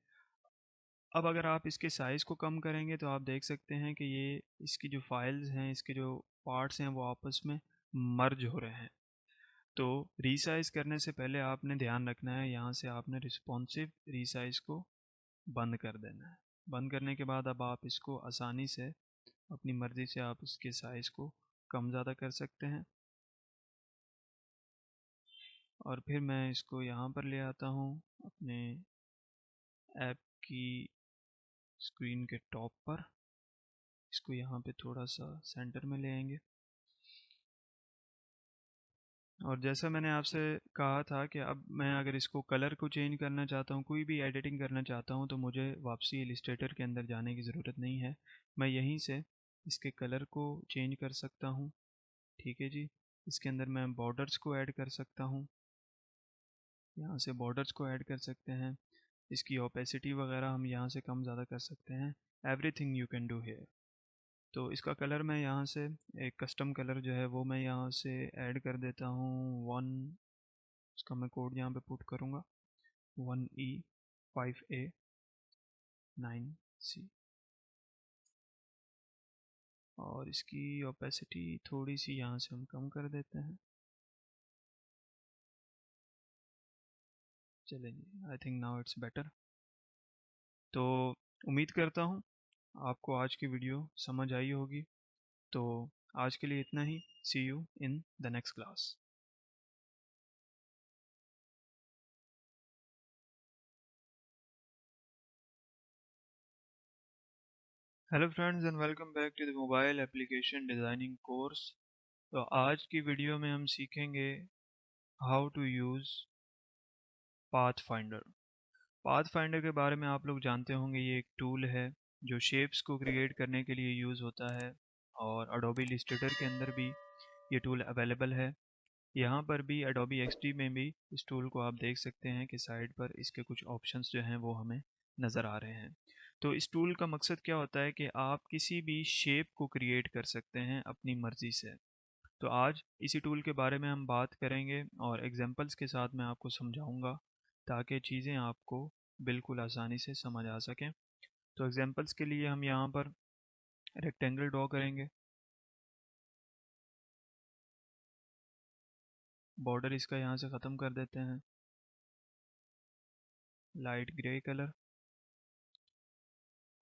अब अगर आप इसके साइज़ को कम करेंगे तो आप देख सकते हैं कि ये इसकी जो फाइल्स हैं, इसके जो पार्ट्स हैं वो आपस में मर्ज हो रहे हैं। तो रीसाइज करने से पहले आपने ध्यान रखना है, यहाँ से आपने रिस्पॉन्सिव रीसाइज को बंद कर देना है। बंद करने के बाद अब आप इसको आसानी से अपनी मर्ज़ी से आप इसके साइज़ को कम ज़्यादा कर सकते हैं। और फिर मैं इसको यहाँ पर ले आता हूँ अपने ऐप की स्क्रीन के टॉप पर। इसको यहाँ पे थोड़ा सा सेंटर में ले आएंगे। और जैसा मैंने आपसे कहा था कि अब मैं अगर इसको कलर को चेंज करना चाहता हूँ, कोई भी एडिटिंग करना चाहता हूँ, तो मुझे वापसी इलिस्ट्रेटर के अंदर जाने की ज़रूरत नहीं है। मैं यहीं से इसके कलर को चेंज कर सकता हूँ। ठीक है जी। इसके अंदर मैं बॉर्डर्स को ऐड कर सकता हूँ, यहाँ से बॉर्डर्स को ऐड कर सकते हैं। इसकी ओपेसिटी वगैरह हम यहाँ से कम ज़्यादा कर सकते हैं। Everything you can do here. तो इसका कलर मैं यहाँ से एक कस्टम कलर जो है वो मैं यहाँ से ऐड कर देता हूँ 1। इसका मैं कोड यहाँ पे पुट करूँगा 1E5A9C। और इसकी ओपेसिटी थोड़ी सी यहाँ से हम कम कर देते हैं। चलिए जी, I think now it's better. तो उम्मीद करता हूँ आपको आज की वीडियो समझ आई होगी। तो आज के लिए इतना ही। See you in the next class. Hello friends and welcome back to the mobile application designing course. तो आज की वीडियो में हम सीखेंगे how to use path finder. Path finder के बारे में आप लोग जानते होंगे, ये एक टूल है जो शेप्स को क्रिएट करने के लिए यूज़ होता है। और अडोबी इलिस्ट्रेटर के अंदर भी ये टूल अवेलेबल है। यहाँ पर भी अडोबी एक्सडी में भी इस टूल को आप देख सकते हैं कि साइड पर इसके कुछ ऑप्शंस जो हैं वो हमें नज़र आ रहे हैं। तो इस टूल का मकसद क्या होता है कि आप किसी भी शेप को क्रिएट कर सकते हैं अपनी मर्ज़ी से। तो आज इसी टूल के बारे में हम बात करेंगे और एग्जांपल्स के साथ मैं आपको समझाऊंगा ताकि चीज़ें आपको बिल्कुल आसानी से समझ आ सकें। तो एग्जांपल्स के लिए हम यहाँ पर रेक्टेंगल ड्रॉ करेंगे। बॉर्डर इसका यहाँ से ख़त्म कर देते हैं, लाइट ग्रे कलर।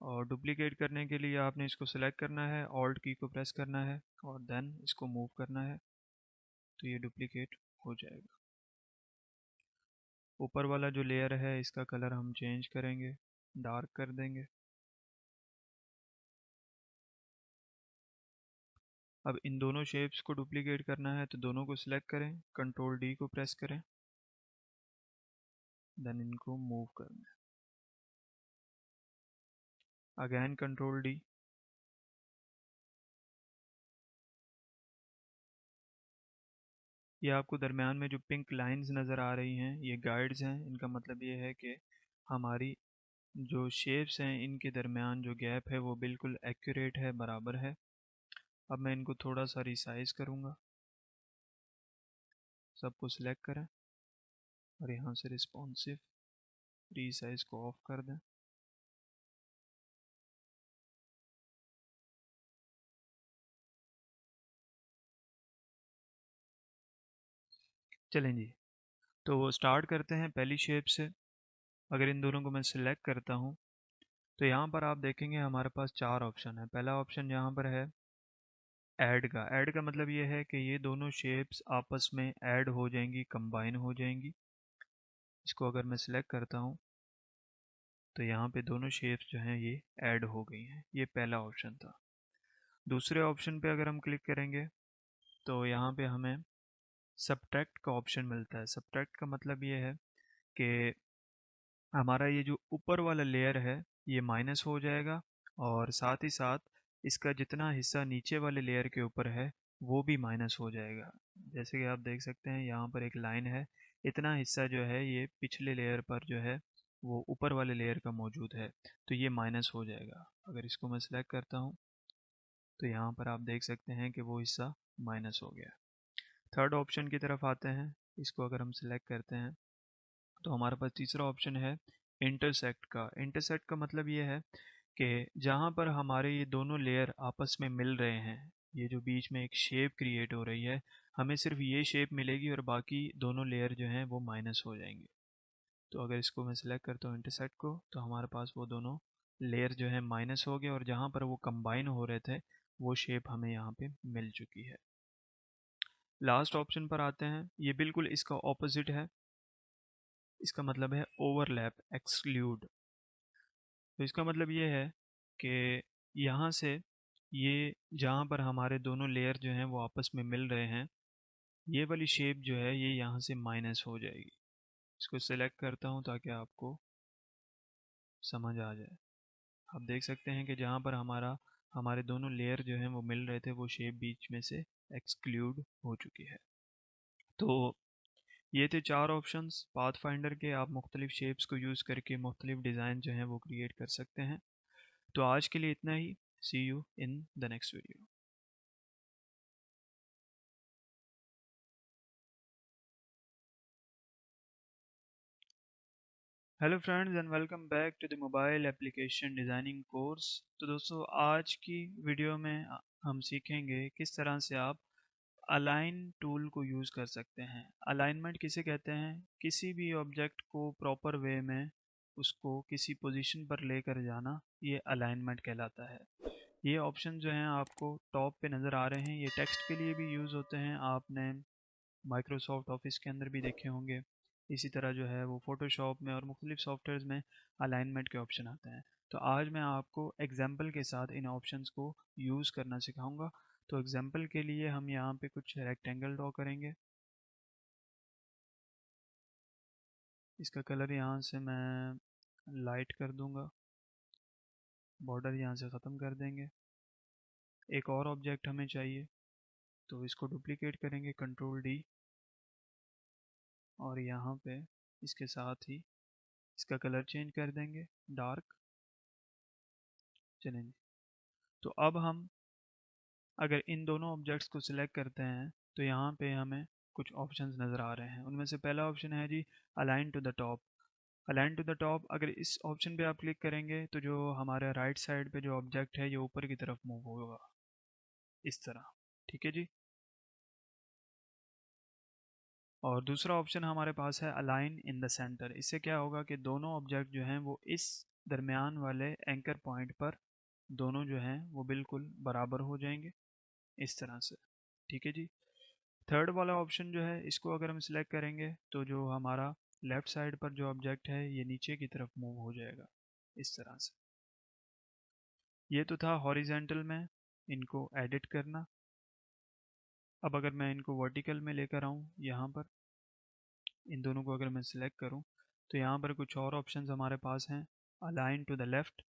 और डुप्लीकेट करने के लिए आपने इसको सिलेक्ट करना है, ऑल्ट की को प्रेस करना है और देन इसको मूव करना है, तो ये डुप्लीकेट हो जाएगा। ऊपर वाला जो लेयर है इसका कलर हम चेंज करेंगे, डार्क कर देंगे। अब इन दोनों शेप्स को डुप्लीकेट करना है तो दोनों को सिलेक्ट करें, कंट्रोल डी को प्रेस करें, देन इनको मूव करना है, अगेन कंट्रोल डी, ये आपको दरमियान में जो पिंक लाइंस नज़र आ रही हैं ये गाइड्स हैं। इनका मतलब ये है कि हमारी जो शेप्स हैं इनके दरमियान जो गैप है वो बिल्कुल एक्यूरेट है, बराबर है। अब मैं इनको थोड़ा सा रिसाइज करूँगा, सबको सिलेक्ट करें और यहाँ से रिस्पॉन्सिव रीसाइज को ऑफ कर दें। चलें जी, तो स्टार्ट करते हैं पहली शेप से। अगर इन दोनों को मैं सिलेक्ट करता हूँ तो यहाँ पर आप देखेंगे हमारे पास 4 ऑप्शन है। पहला ऑप्शन यहाँ पर है ऐड का मतलब ये है कि ये दोनों शेप्स आपस में ऐड हो जाएंगी, कंबाइन हो जाएंगी। इसको अगर मैं सिलेक्ट करता हूँ तो यहाँ पे दोनों शेप्स जो हैं ये ऐड हो गई हैं। ये पहला ऑप्शन था। दूसरे ऑप्शन पे अगर हम क्लिक करेंगे तो यहाँ पे हमें सब्ट्रैक्ट का ऑप्शन मिलता है। सब्ट्रैक्ट का मतलब ये है कि हमारा ये जो ऊपर वाला लेयर है ये माइनस हो जाएगा और साथ ही साथ इसका जितना हिस्सा नीचे वाले लेयर के ऊपर है वो भी माइनस हो जाएगा। जैसे कि आप देख सकते हैं यहाँ पर एक लाइन है, इतना हिस्सा जो है ये पिछले लेयर पर जो है वो ऊपर वाले लेयर का मौजूद है, तो ये माइनस हो जाएगा। अगर इसको मैं सिलेक्ट करता हूँ तो यहाँ पर आप देख सकते हैं कि वो हिस्सा माइनस हो गया। थर्ड ऑप्शन की तरफ आते हैं। इसको अगर हम सिलेक्ट करते हैं तो हमारे पास तीसरा ऑप्शन है इंटरसेक्ट का। इंटरसेक्ट का मतलब ये है कि जहाँ पर हमारे ये दोनों लेयर आपस में मिल रहे हैं, ये जो बीच में एक शेप क्रिएट हो रही है, हमें सिर्फ ये शेप मिलेगी और बाकी दोनों लेयर जो हैं वो माइनस हो जाएंगे। तो अगर इसको मैं सिलेक्ट करता हूँ इंटरसेक्ट को तो हमारे पास वो दोनों लेयर जो है माइनस हो गए और जहाँ पर वो कंबाइन हो रहे थे वो शेप हमें यहाँ पे मिल चुकी है। लास्ट ऑप्शन पर आते हैं, ये बिल्कुल इसका ऑपोजिट है। इसका मतलब है ओवरलैप, एक्सक्लूड। तो इसका मतलब ये है कि यहाँ से ये जहाँ पर हमारे दोनों लेयर जो हैं वो आपस में मिल रहे हैं, ये वाली शेप जो है ये यहाँ से माइनस हो जाएगी। इसको सेलेक्ट करता हूँ ताकि आपको समझ आ जाए। आप देख सकते हैं कि जहाँ पर हमारे दोनों लेयर जो हैं वो मिल रहे थे वो शेप बीच में से एक्सक्लूड हो चुकी है। तो ये थे 4 ऑप्शंस पाथ फाइंडर के। आप मुख्तलिफ शेप्स को यूज़ करके मुख्तलिफ डिज़ाइन जो हैं वो क्रिएट कर सकते हैं। तो आज के लिए इतना ही। See you in the next video. Hello friends and welcome back to the mobile application designing course. तो दोस्तों आज की वीडियो में हम सीखेंगे किस तरह से आप अलाइन टूल को यूज़ कर सकते हैं। अलाइनमेंट किसे कहते हैं? किसी भी ऑब्जेक्ट को प्रॉपर वे में उसको किसी पोजीशन पर लेकर जाना, ये अलाइनमेंट कहलाता है। ये ऑप्शन जो हैं आपको टॉप पे नज़र आ रहे हैं, ये टेक्स्ट के लिए भी यूज़ होते हैं। आपने माइक्रोसॉफ्ट ऑफिस के अंदर भी देखे होंगे। इसी तरह जो है वो फ़ोटोशॉप में और मुख्तलिफ सॉफ्टवेयर में अलाइनमेंट के ऑप्शन आते हैं। तो आज मैं आपको एग्जाम्पल के साथ इन ऑप्शंस को यूज़ करना सिखाऊंगा। तो एग्जाम्पल के लिए हम यहाँ पे कुछ रेक्टेंगल ड्रॉ करेंगे। इसका कलर यहाँ से मैं लाइट कर दूंगा, बॉर्डर यहाँ से ख़त्म कर देंगे। एक और ऑब्जेक्ट हमें चाहिए तो इसको डुप्लीकेट करेंगे, कंट्रोल डी, और यहाँ पे इसके साथ ही इसका कलर चेंज कर देंगे, डार्क। चलेंगे, तो अब हम अगर इन दोनों ऑब्जेक्ट्स को सिलेक्ट करते हैं तो यहाँ पे हमें कुछ ऑप्शंस नज़र आ रहे हैं। उनमें से पहला ऑप्शन है जी align to the top. Align to the top, अगर इस ऑप्शन पे आप क्लिक करेंगे तो जो हमारे राइट साइड पे जो ऑब्जेक्ट है ये ऊपर की तरफ मूव होगा, इस तरह। ठीक है जी। और दूसरा ऑप्शन हमारे पास है अलाइन इन द सेंटर। इससे क्या होगा कि दोनों ऑब्जेक्ट जो हैं वो इस दरमियान वाले एंकर पॉइंट पर दोनों जो हैं वो बिल्कुल बराबर हो जाएंगे, इस तरह से। ठीक है जी। थर्ड वाला ऑप्शन जो है इसको अगर हम सिलेक्ट करेंगे तो जो हमारा लेफ्ट साइड पर जो ऑब्जेक्ट है ये नीचे की तरफ मूव हो जाएगा, इस तरह से। ये तो था हॉरिजेंटल में इनको एडिट करना। अब अगर मैं इनको वर्टिकल में लेकर आऊँ, यहाँ पर इन दोनों को अगर मैं सिलेक्ट करूँ तो यहाँ पर कुछ और ऑप्शंस हमारे पास हैं। अलाइन टू द लेफ़्ट,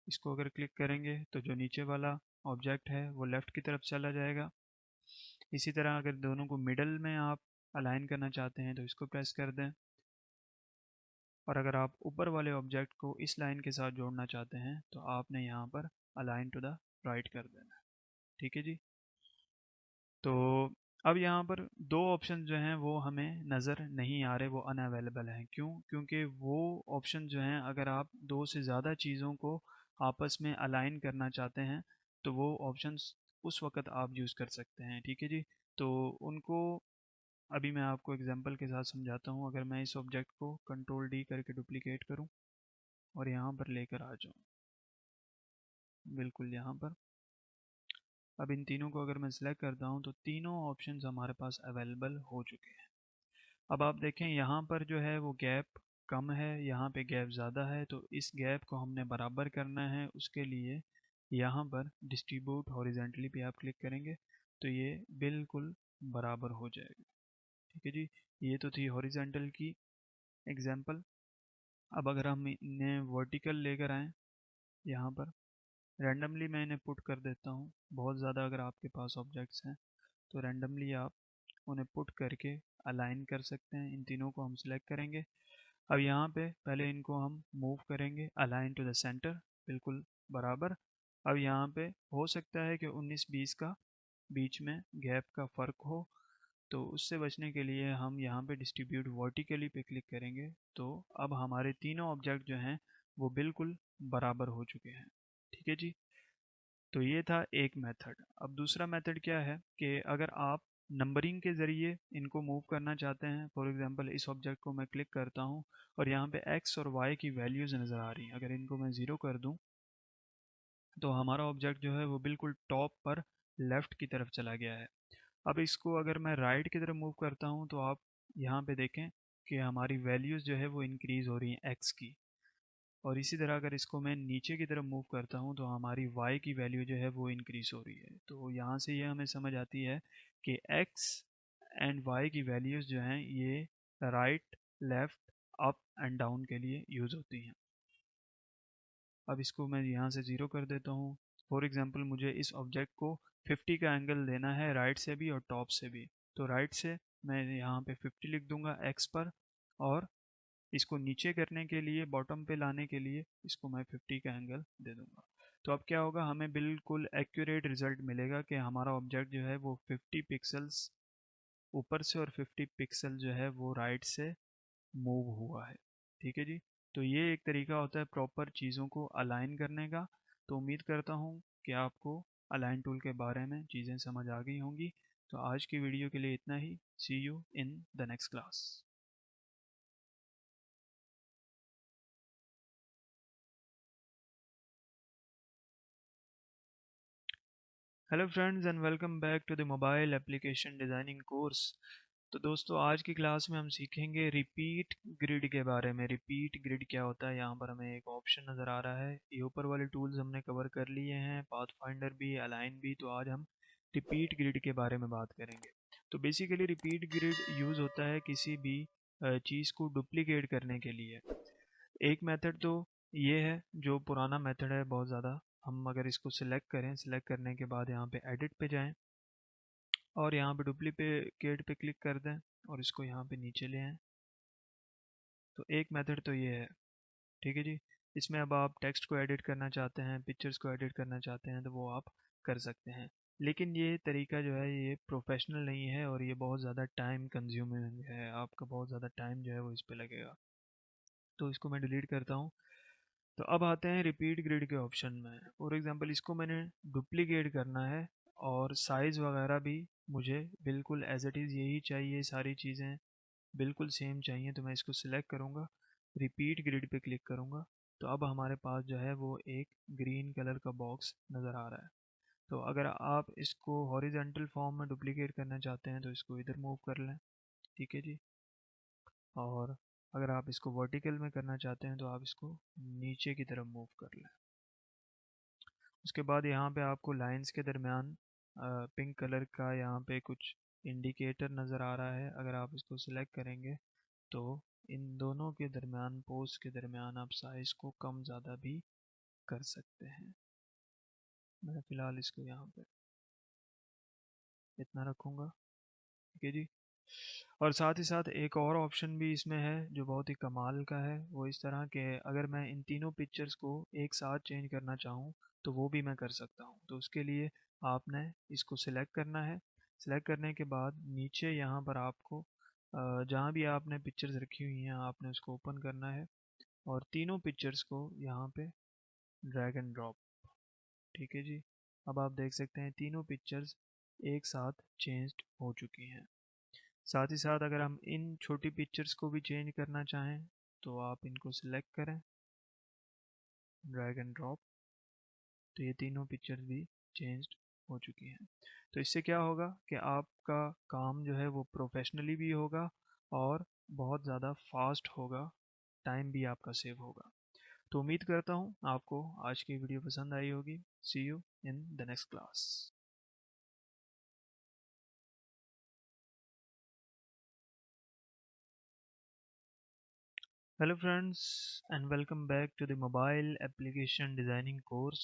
इसको अगर क्लिक करेंगे तो जो नीचे वाला ऑब्जेक्ट है वो लेफ़्ट की तरफ चला जाएगा। इसी तरह अगर दोनों को मिडल में आप अलाइन करना चाहते हैं तो इसको प्रेस कर दें, और अगर आप ऊपर वाले ऑब्जेक्ट को इस लाइन के साथ जोड़ना चाहते हैं तो आपने यहाँ पर अलाइन टू द राइट कर देना। ठीक है जी। तो अब यहाँ पर दो ऑप्शन जो हैं वो हमें नज़र नहीं आ रहे, वो अनअवेलेबल हैं। क्यों? क्योंकि वो ऑप्शन जो हैं, अगर आप दो से ज़्यादा चीज़ों को आपस में अलाइन करना चाहते हैं तो वो ऑप्शंस उस वक्त आप यूज़ कर सकते हैं। ठीक है जी। तो उनको अभी मैं आपको एग्जांपल के साथ समझाता हूँ। अगर मैं इस ऑब्जेक्ट को कंट्रोल डी करके डुप्लीकेट करूँ और यहाँ पर लेकर आ जाऊँ, बिल्कुल यहाँ पर, अब इन तीनों को अगर मैं सिलेक्ट करता हूँ तो तीनों ऑप्शंस हमारे पास अवेलेबल हो चुके हैं। अब आप देखें यहाँ पर जो है वो गैप कम है, यहाँ पे गैप ज़्यादा है, तो इस गैप को हमने बराबर करना है। उसके लिए यहाँ पर डिस्ट्रीब्यूट हॉरिजेंटली पे आप क्लिक करेंगे तो ये बिल्कुल बराबर हो जाएगा। ठीक है जी। ये तो थी हॉरिजेंटल की एग्जांपल। अब अगर हम इन्हें वर्टिकल लेकर आएँ, यहाँ पर रैंडमली मैं इन्हें पुट कर देता हूँ। बहुत ज़्यादा अगर आपके पास ऑब्जेक्ट्स हैं तो रैंडमली आप उन्हें पुट करके अलाइन कर सकते हैं। इन तीनों को हम सिलेक्ट करेंगे। अब यहाँ पे पहले इनको हम मूव करेंगे अलाइन टू द सेंटर, बिल्कुल बराबर। अब यहाँ पे हो सकता है कि 19-20 का बीच में गैप का फ़र्क हो, तो उससे बचने के लिए हम यहाँ पे डिस्ट्रीब्यूट वर्टिकली पे क्लिक करेंगे। तो अब हमारे तीनों ऑब्जेक्ट जो हैं वो बिल्कुल बराबर हो चुके हैं। ठीक है जी। तो ये था एक मेथड। अब दूसरा मेथड क्या है कि अगर आप नंबरिंग के ज़रिए इनको मूव करना चाहते हैं, फॉर एग्जांपल इस ऑब्जेक्ट को मैं क्लिक करता हूँ और यहाँ पे x और y की वैल्यूज़ नज़र आ रही हैं। अगर इनको मैं 0 कर दूँ तो हमारा ऑब्जेक्ट जो है वो बिल्कुल टॉप पर लेफ़्ट की तरफ चला गया है। अब इसको अगर मैं राइट की तरफ मूव करता हूँ तो आप यहाँ पे देखें कि हमारी वैल्यूज़ जो है वो इंक्रीज़ हो रही हैं x की। और इसी तरह अगर इसको मैं नीचे की तरफ मूव करता हूँ तो हमारी y की वैल्यू जो है वो इंक्रीज हो रही है। तो यहाँ से ये हमें समझ आती है कि x एंड y की वैल्यूज़ जो हैं ये right, left, up and down के लिए यूज़ होती हैं। अब इसको मैं यहाँ से 0 कर देता हूँ। फॉर एग्जांपल मुझे इस ऑब्जेक्ट को 50 का एंगल देना है, राइट से भी और टॉप से भी। तो राइट से मैं यहाँ पे 50 लिख दूंगा x पर, और इसको नीचे करने के लिए, बॉटम पे लाने के लिए इसको मैं 50 का एंगल दे दूंगा। तो अब क्या होगा, हमें बिल्कुल एक्यूरेट रिजल्ट मिलेगा कि हमारा ऑब्जेक्ट जो है वो 50 पिक्सल्स ऊपर से और 50 पिक्सल जो है वो राइट से मूव हुआ है। ठीक है जी। तो ये एक तरीका होता है प्रॉपर चीज़ों को अलाइन करने का। तो उम्मीद करता हूँ कि आपको अलाइन टूल के बारे में चीज़ें समझ आ गई होंगी। तो आज की वीडियो के लिए इतना ही। See you in the next class. Hello friends and welcome back to the mobile application designing course. तो दोस्तों, आज की क्लास में हम सीखेंगे रिपीट ग्रिड के बारे में। रिपीट ग्रिड क्या होता है, यहाँ पर हमें एक ऑप्शन नज़र आ रहा है। ये ऊपर वाले टूल्स हमने कवर कर लिए हैं, पाथफाइंडर भी, अलाइन भी। तो आज हम रिपीट ग्रिड के बारे में बात करेंगे। तो बेसिकली रिपीट ग्रिड यूज़ होता है किसी भी चीज़ को डुप्लीकेट करने के लिए। एक मेथड तो ये है जो पुराना मेथड है बहुत ज़्यादा। हम अगर इसको सिलेक्ट करें, सिलेक्ट करने के बाद यहाँ पे एडिट पे जाएं और यहाँ पे डुप्लीकेट पे क्लिक कर दें और इसको यहाँ पे नीचे ले आएं। तो एक मेथड तो ये है। ठीक है जी। इसमें अब आप टेक्स्ट को एडिट करना चाहते हैं, पिक्चर्स को एडिट करना चाहते हैं तो वो आप कर सकते हैं। लेकिन ये तरीका जो है ये प्रोफेशनल नहीं है और ये बहुत ज़्यादा टाइम कंज्यूमिंग है। आपका बहुत ज़्यादा टाइम जो है वो इस पे लगेगा। तो इसको मैं डिलीट करता हूँ। तो अब आते हैं रिपीट ग्रिड के ऑप्शन में। फॉर एग्जांपल इसको मैंने डुप्लीकेट करना है और साइज़ वगैरह भी मुझे बिल्कुल एज इट इज़ यही चाहिए, सारी चीज़ें बिल्कुल सेम चाहिए। तो मैं इसको सिलेक्ट करूँगा, रिपीट ग्रिड पे क्लिक करूँगा। तो अब हमारे पास जो है वो एक ग्रीन कलर का बॉक्स नज़र आ रहा है। तो अगर आप इसको हॉरिजेंटल फॉर्म में डुप्लीकेट करना चाहते हैं तो इसको इधर मूव कर लें। ठीक है जी। और अगर आप इसको वर्टिकल में करना चाहते हैं तो आप इसको नीचे की तरफ मूव कर लें। उसके बाद यहाँ पे आपको लाइंस के दरमियान पिंक कलर का यहाँ पे कुछ इंडिकेटर नज़र आ रहा है। अगर आप इसको सिलेक्ट करेंगे तो इन दोनों के दरमियान, पोस्ट के दरमियान, आप साइज़ को कम ज़्यादा भी कर सकते हैं। मैं फ़िलहाल इसको यहाँ पे इतना रखूँगा। ठीक है जी। और साथ ही साथ एक और ऑप्शन भी इसमें है जो बहुत ही कमाल का है। वो इस तरह के, अगर मैं इन तीनों पिक्चर्स को एक साथ चेंज करना चाहूँ तो वो भी मैं कर सकता हूँ। तो उसके लिए आपने इसको सिलेक्ट करना है। सिलेक्ट करने के बाद नीचे यहाँ पर आपको जहाँ भी आपने पिक्चर्स रखी हुई हैं आपने उसको ओपन करना है और तीनों पिक्चर्स को यहाँ पे ड्रैग एंड ड्रॉप। ठीक है जी। अब आप देख सकते हैं तीनों पिक्चर्स एक साथ चेंज्ड हो चुकी हैं। साथ ही साथ अगर हम इन छोटी पिक्चर्स को भी चेंज करना चाहें तो आप इनको सिलेक्ट करें, ड्रैग एंड ड्रॉप, तो ये तीनों पिक्चर्स भी चेंज्ड हो चुकी हैं। तो इससे क्या होगा कि आपका काम जो है वो प्रोफेशनली भी होगा और बहुत ज़्यादा फास्ट होगा, टाइम भी आपका सेव होगा। तो उम्मीद करता हूँ आपको आज की वीडियो पसंद आई होगी। See you in the next class. Hello friends and welcome back to the mobile application designing course।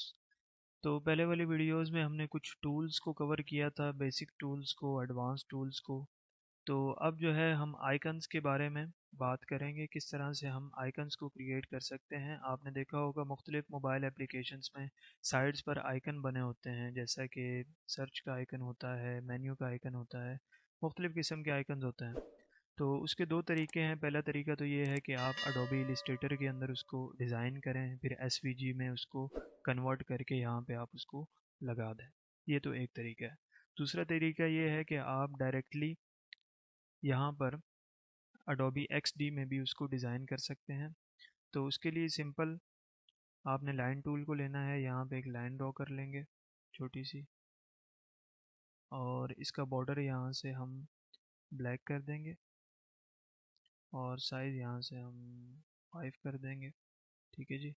तो पहले वाली वीडियोस में हमने कुछ टूल्स को कवर किया था, बेसिक टूल्स को, एडवांस टूल्स को। तो अब जो है हम आइकन्स के बारे में बात करेंगे, किस तरह से हम आइकन्स को क्रिएट कर सकते हैं। आपने देखा होगा मुख्तलिफ मोबाइल एप्लीकेशंस में साइड्स पर आइकन बने होते हैं, जैसा कि सर्च का आइकन होता है, मेन्यू का आइकन होता है, मुख्तलिफ किस्म के आइकन्स होते हैं। तो उसके दो तरीके हैं। पहला तरीका तो ये है कि आप अडोबी इलिस्ट्रेटर के अंदर उसको डिज़ाइन करें, फिर एसवीजी में उसको कन्वर्ट करके यहाँ पे आप उसको लगा दें। ये तो एक तरीका है। दूसरा तरीका ये है कि आप डायरेक्टली यहाँ पर अडोबी एक्सडी में भी उसको डिज़ाइन कर सकते हैं। तो उसके लिए सिंपल आपने लाइन टूल को लेना है, यहाँ पे एक लाइन ड्रॉ कर लेंगे छोटी सी, और इसका बॉर्डर यहाँ से हम ब्लैक कर देंगे और साइज़ यहाँ से हम 5 कर देंगे। ठीक है जी।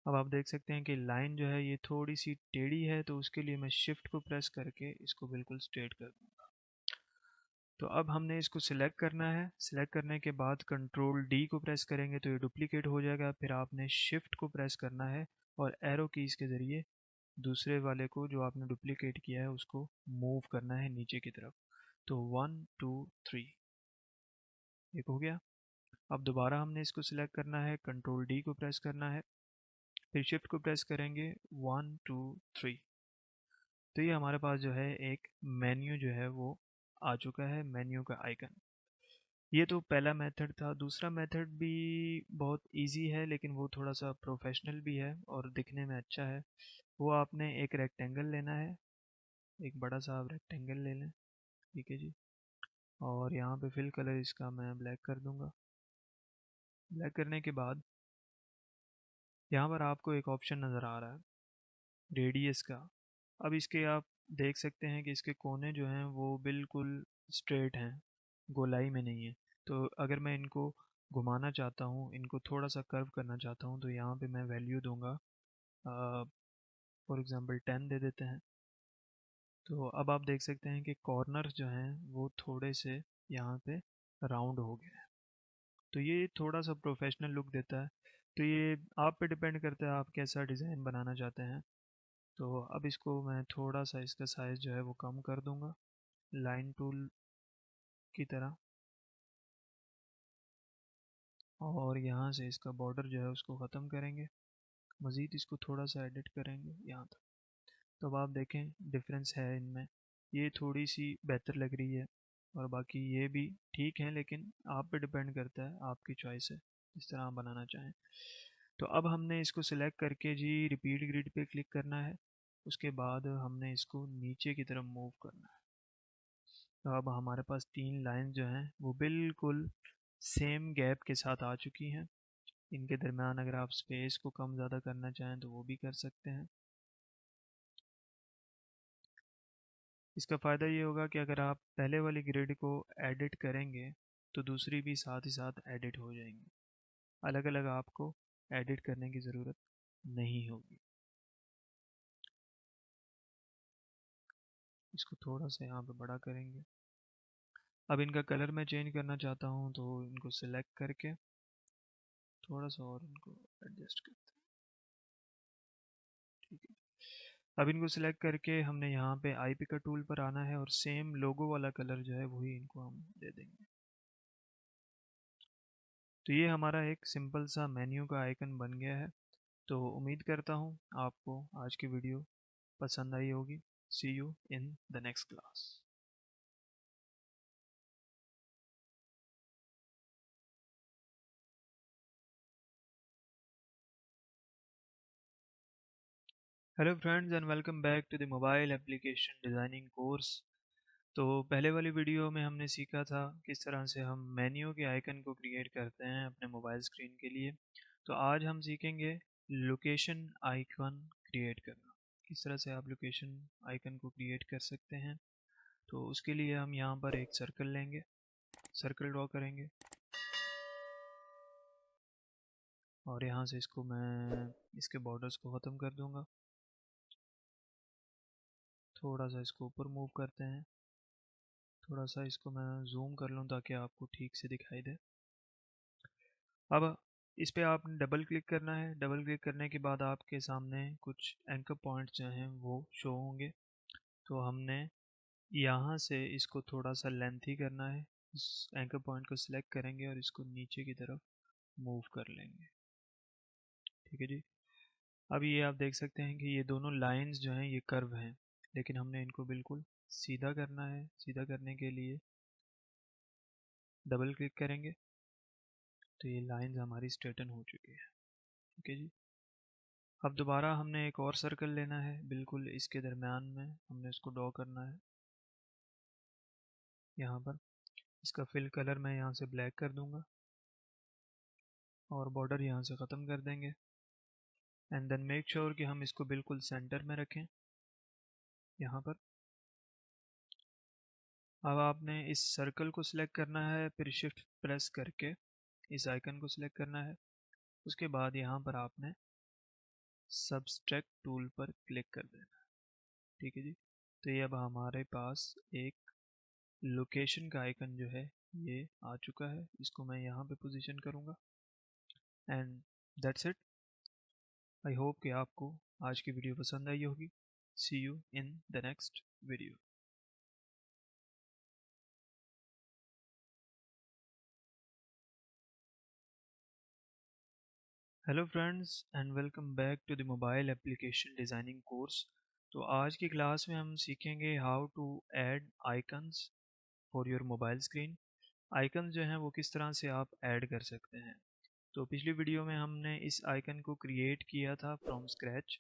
अब आप देख सकते हैं कि लाइन जो है ये थोड़ी सी टेढ़ी है, तो उसके लिए मैं शिफ्ट को प्रेस करके इसको बिल्कुल स्ट्रेट कर दूंगा। तो अब हमने इसको सिलेक्ट करना है। सिलेक्ट करने के बाद कंट्रोल डी को प्रेस करेंगे तो ये डुप्लीकेट हो जाएगा। फिर आपने शिफ्ट को प्रेस करना है और एरो कीज़ के ज़रिए दूसरे वाले को जो आपने डुप्लीकेट किया है उसको मूव करना है नीचे की तरफ। तो 1 2 3 एक हो गया। अब दोबारा हमने इसको सिलेक्ट करना है, कंट्रोल डी को प्रेस करना है, फिर शिफ्ट को प्रेस करेंगे, 1 2 3। तो ये हमारे पास जो है एक मेन्यू जो है वो आ चुका है, मेन्यू का आइकन। ये तो पहला मेथड था। दूसरा मेथड भी बहुत इजी है लेकिन वो थोड़ा सा प्रोफेशनल भी है और दिखने में अच्छा है। वो आपने एक रेक्टेंगल लेना है, एक बड़ा सा आप रेक्टेंगल ले लें। ठीक है जी। और यहाँ पे फिल कलर इसका मैं ब्लैक कर दूंगा। ब्लैक करने के बाद यहाँ पर आपको एक ऑप्शन नज़र आ रहा है रेडियस का। अब इसके आप देख सकते हैं कि इसके कोने जो हैं वो बिल्कुल स्ट्रेट हैं, गोलाई में नहीं है। तो अगर मैं इनको घुमाना चाहता हूँ, इनको थोड़ा सा कर्व करना चाहता हूँ, तो यहाँ पे मैं वैल्यू दूंगा, फॉर एग्ज़ाम्पल 10 दे देते हैं। तो अब आप देख सकते हैं कि कॉर्नर्स जो हैं वो थोड़े से यहाँ पे राउंड हो गए हैं। तो ये थोड़ा सा प्रोफेशनल लुक देता है। तो ये आप पे डिपेंड करता है आप कैसा डिज़ाइन बनाना चाहते हैं। तो अब इसको मैं थोड़ा सा इसका साइज़ जो है वो कम कर दूंगा लाइन टूल की तरह, और यहाँ से इसका बॉर्डर जो है उसको ख़त्म करेंगे। मज़ीद इसको थोड़ा सा एडिट करेंगे यहाँ तक। तो अब आप देखें डिफरेंस है इनमें, ये थोड़ी सी बेहतर लग रही है और बाकी ये भी ठीक है, लेकिन आप पे डिपेंड करता है, आपकी चॉइस है इस तरह आप बनाना चाहें। तो अब हमने इसको सिलेक्ट करके जी रिपीट ग्रिड पे क्लिक करना है। उसके बाद हमने इसको नीचे की तरफ मूव करना है। तो अब हमारे पास तीन लाइन जो हैं वो बिल्कुल सेम गैप के साथ आ चुकी हैं। इनके दरमियान अगर आप स्पेस को कम ज़्यादा करना चाहें तो वो भी कर सकते हैं। इसका फ़ायदा ये होगा कि अगर आप पहले वाली ग्रिड को एडिट करेंगे तो दूसरी भी साथ ही साथ एडिट हो जाएंगी। अलग अलग आपको एडिट करने की ज़रूरत नहीं होगी। इसको थोड़ा सा यहाँ पे बड़ा करेंगे। अब इनका कलर मैं चेंज करना चाहता हूँ, तो इनको सिलेक्ट करके थोड़ा सा और इनको एडजस्ट करते हैं। ठीक है, अब इनको सिलेक्ट करके हमने यहाँ पे आई पिकर टूल पर आना है और सेम लोगो वाला कलर जो है वही इनको हम दे देंगे। तो ये हमारा एक सिंपल सा मेन्यू का आइकन बन गया है। तो उम्मीद करता हूँ आपको आज की वीडियो पसंद आई होगी। See you in the next class. Hello friends and welcome back to the mobile application designing course. तो पहले वाली वीडियो में हमने सीखा था किस तरह से हम मेन्यू के आइकन को क्रिएट करते हैं अपने मोबाइल स्क्रीन के लिए। तो आज हम सीखेंगे लोकेशन आइकन क्रिएट करना। किस तरह से आप लोकेशन आइकन को क्रिएट कर सकते हैं। तो उसके लिए हम यहाँ पर एक सर्कल लेंगे, सर्कल ड्रॉ करेंगे और यहाँ से इसको मैं इसके बॉर्डर्स को ख़त्म कर दूँगा। थोड़ा सा इसको ऊपर मूव करते हैं, थोड़ा सा इसको मैं जूम कर लूँ ताकि आपको ठीक से दिखाई दे। अब इस पे आपने डबल क्लिक करना है। डबल क्लिक करने के बाद आपके सामने कुछ एंकर पॉइंट्स जो हैं वो शो होंगे। तो हमने यहाँ से इसको थोड़ा सा लेंथी करना है। इस एंकर पॉइंट को सिलेक्ट करेंगे और इसको नीचे की तरफ मूव कर लेंगे। ठीक है जी। अब ये आप देख सकते हैं कि ये दोनों लाइंस जो हैं ये कर्व हैं, लेकिन हमने इनको बिल्कुल सीधा करना है। सीधा करने के लिए डबल क्लिक करेंगे तो ये लाइंस हमारी स्ट्रेटन हो चुकी है। ठीक है जी। अब दोबारा हमने एक और सर्कल लेना है, बिल्कुल इसके दरमियान में हमने इसको ड्रॉ करना है। यहाँ पर इसका फिल कलर मैं यहाँ से ब्लैक कर दूंगा और बॉर्डर यहाँ से ख़त्म कर देंगे। एंड देन मेक श्योर कि हम इसको बिल्कुल सेंटर में रखें यहाँ पर। अब आपने इस सर्कल को सिलेक्ट करना है, फिर शिफ्ट प्रेस करके इस आइकन को सिलेक्ट करना है। उसके बाद यहाँ पर आपने सब्सट्रैक्ट टूल पर क्लिक कर देना है। ठीक है जी। तो ये अब हमारे पास एक लोकेशन का आइकन जो है ये आ चुका है। इसको मैं यहाँ पे पोजीशन करूँगा and that's it. I hope कि आपको आज की वीडियो पसंद आई होगी। See you in the next video. Hello friends and welcome back to the mobile application designing course. तो आज की क्लास में हम सीखेंगे how to add icons for your mobile screen. Icons जो हैं वो किस तरह से आप ऐड कर सकते हैं। तो पिछली वीडियो में हमने इस आइकन को क्रिएट किया था फ्रॉम स्क्रैच,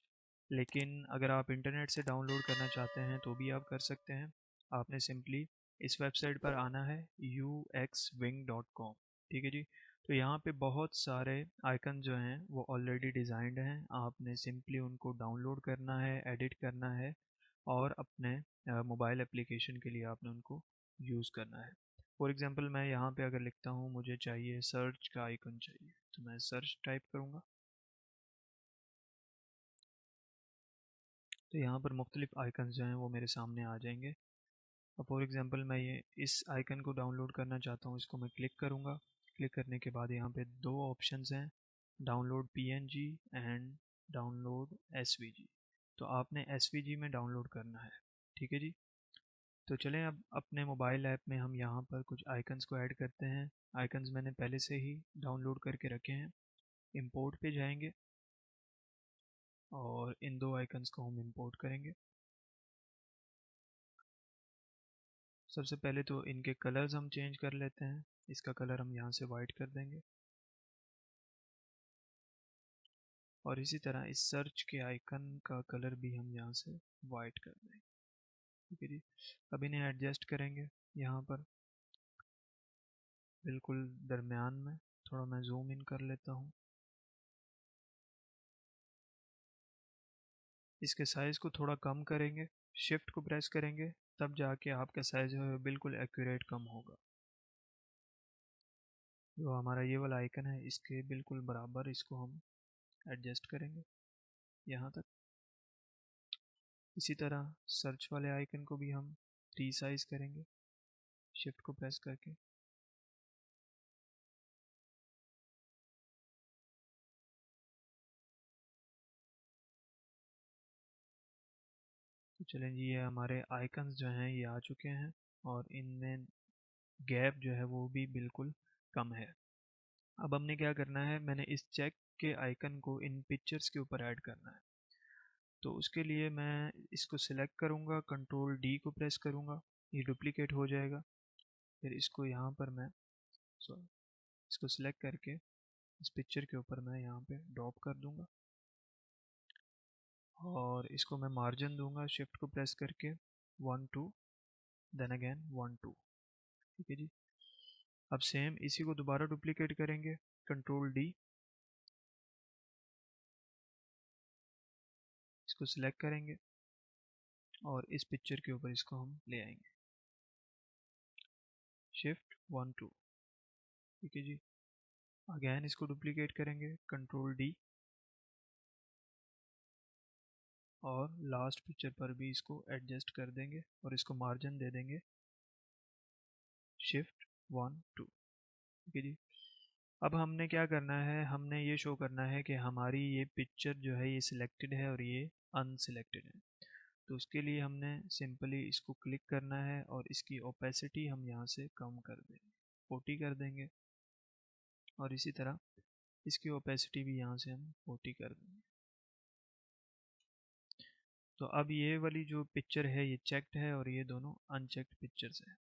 लेकिन अगर आप इंटरनेट से डाउनलोड करना चाहते हैं तो भी आप कर सकते हैं। आपने सिंपली इस वेबसाइट पर आना है uxwing.com। ठीक है जी। तो यहाँ पे बहुत सारे आइकन जो हैं वो ऑलरेडी डिज़ाइंड हैं। आपने सिंपली उनको डाउनलोड करना है, एडिट करना है और अपने मोबाइल एप्लीकेशन के लिए आपने उनको यूज़ करना है। फॉर एग्जांपल मैं यहाँ पे अगर लिखता हूँ मुझे चाहिए सर्च का आइकन चाहिए, तो मैं सर्च टाइप करूँगा तो यहाँ पर मुख्तलिफ आइकन जो हैं वो मेरे सामने आ जाएंगे। अब फॉर एग्जांपल मैं ये इस आइकन को डाउनलोड करना चाहता हूँ, इसको मैं क्लिक करूँगा। क्लिक करने के बाद यहाँ पे दो ऑप्शंस हैं, download PNG and download SVG. तो आपने एसवीजी में डाउनलोड करना है। ठीक है जी। तो चलें अब अपने मोबाइल ऐप में हम यहाँ पर कुछ आइकन्स को ऐड करते हैं। आइकन्स मैंने पहले से ही डाउनलोड करके रखे हैं। इंपोर्ट पे जाएंगे और इन दो आइकन्स को हम इंपोर्ट करेंगे। सबसे पहले तो इनके कलर्स हम चेंज कर लेते हैं। इसका कलर हम यहाँ से वाइट कर देंगे और इसी तरह इस सर्च के आइकन का कलर भी हम यहाँ से वाइट कर देंगे। ठीक है जी। अब इन्हें एडजस्ट करेंगे यहाँ पर बिल्कुल दरमियान में। थोड़ा मैं जूम इन कर लेता हूँ। इसके साइज़ को थोड़ा कम करेंगे, शिफ्ट को प्रेस करेंगे, तब जाके आपका साइज़ जो है बिल्कुल एक्यूरेट कम होगा। जो हमारा ये वाला आइकन है इसके बिल्कुल बराबर इसको हम एडजस्ट करेंगे यहाँ तक। इसी तरह सर्च वाले आइकन को भी हम रीसाइज करेंगे शिफ्ट को प्रेस करके। तो चलें जी, ये हमारे आइकन्स जो हैं ये आ चुके हैं और इनमें गैप जो है वो भी बिल्कुल कम है। अब हमने क्या करना है, मैंने इस चेक के आइकन को इन पिक्चर्स के ऊपर ऐड करना है। तो उसके लिए मैं इसको सिलेक्ट करूँगा, कंट्रोल डी को प्रेस करूँगा, ये डुप्लीकेट हो जाएगा। फिर इसको यहाँ पर मैं सॉरी इसको सिलेक्ट करके इस पिक्चर के ऊपर मैं यहाँ पे ड्रॉप कर दूँगा और इसको मैं मार्जिन दूंगा शिफ्ट को प्रेस करके 1 2 देन अगेन 1 2। ठीक है जी। अब सेम इसी को दोबारा डुप्लीकेट करेंगे, कंट्रोल डी, इसको सिलेक्ट करेंगे और इस पिक्चर के ऊपर इसको हम ले आएंगे, शिफ्ट 1 2। ठीक है जी। अगेन इसको डुप्लीकेट करेंगे, कंट्रोल डी, और लास्ट पिक्चर पर भी इसको एडजस्ट कर देंगे और इसको मार्जिन दे देंगे, शिफ्ट 1 2। ठीक है जी। अब हमने क्या करना है, हमने ये शो करना है कि हमारी ये पिक्चर जो है ये सिलेक्टेड है और ये अनसिलेक्टेड है। तो उसके लिए हमने सिंपली इसको क्लिक करना है और इसकी ओपेसिटी हम यहाँ से कम कर देंगे, 40 कर देंगे, और इसी तरह इसकी ओपेसिटी भी यहाँ से हम 40 कर देंगे। तो अब ये वाली जो पिक्चर है ये चेक्ड है और ये दोनों अनचेक्ड पिक्चर्स है।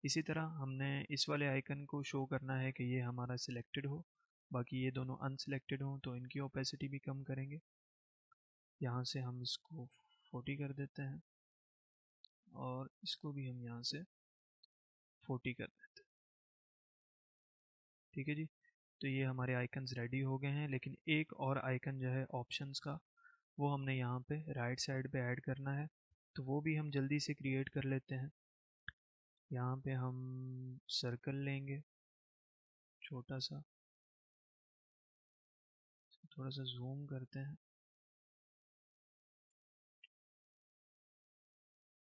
इसी तरह हमने इस वाले आइकन को शो करना है कि ये हमारा सिलेक्टेड हो, बाकी ये दोनों अनसिलेक्टेड हो, तो इनकी ओपेसिटी भी कम करेंगे। यहाँ से हम इसको 40 कर देते हैं और इसको भी हम यहाँ से 40 कर देते हैं। ठीक है जी। तो ये हमारे आइकन्स रेडी हो गए हैं, लेकिन एक और आइकन जो है ऑप्शंस का, वो हमने यहाँ पे राइट साइड पे ऐड करना है। तो वो भी हम जल्दी से क्रिएट कर लेते हैं। यहाँ पे हम सर्कल लेंगे छोटा सा, थोड़ा सा जूम करते हैं।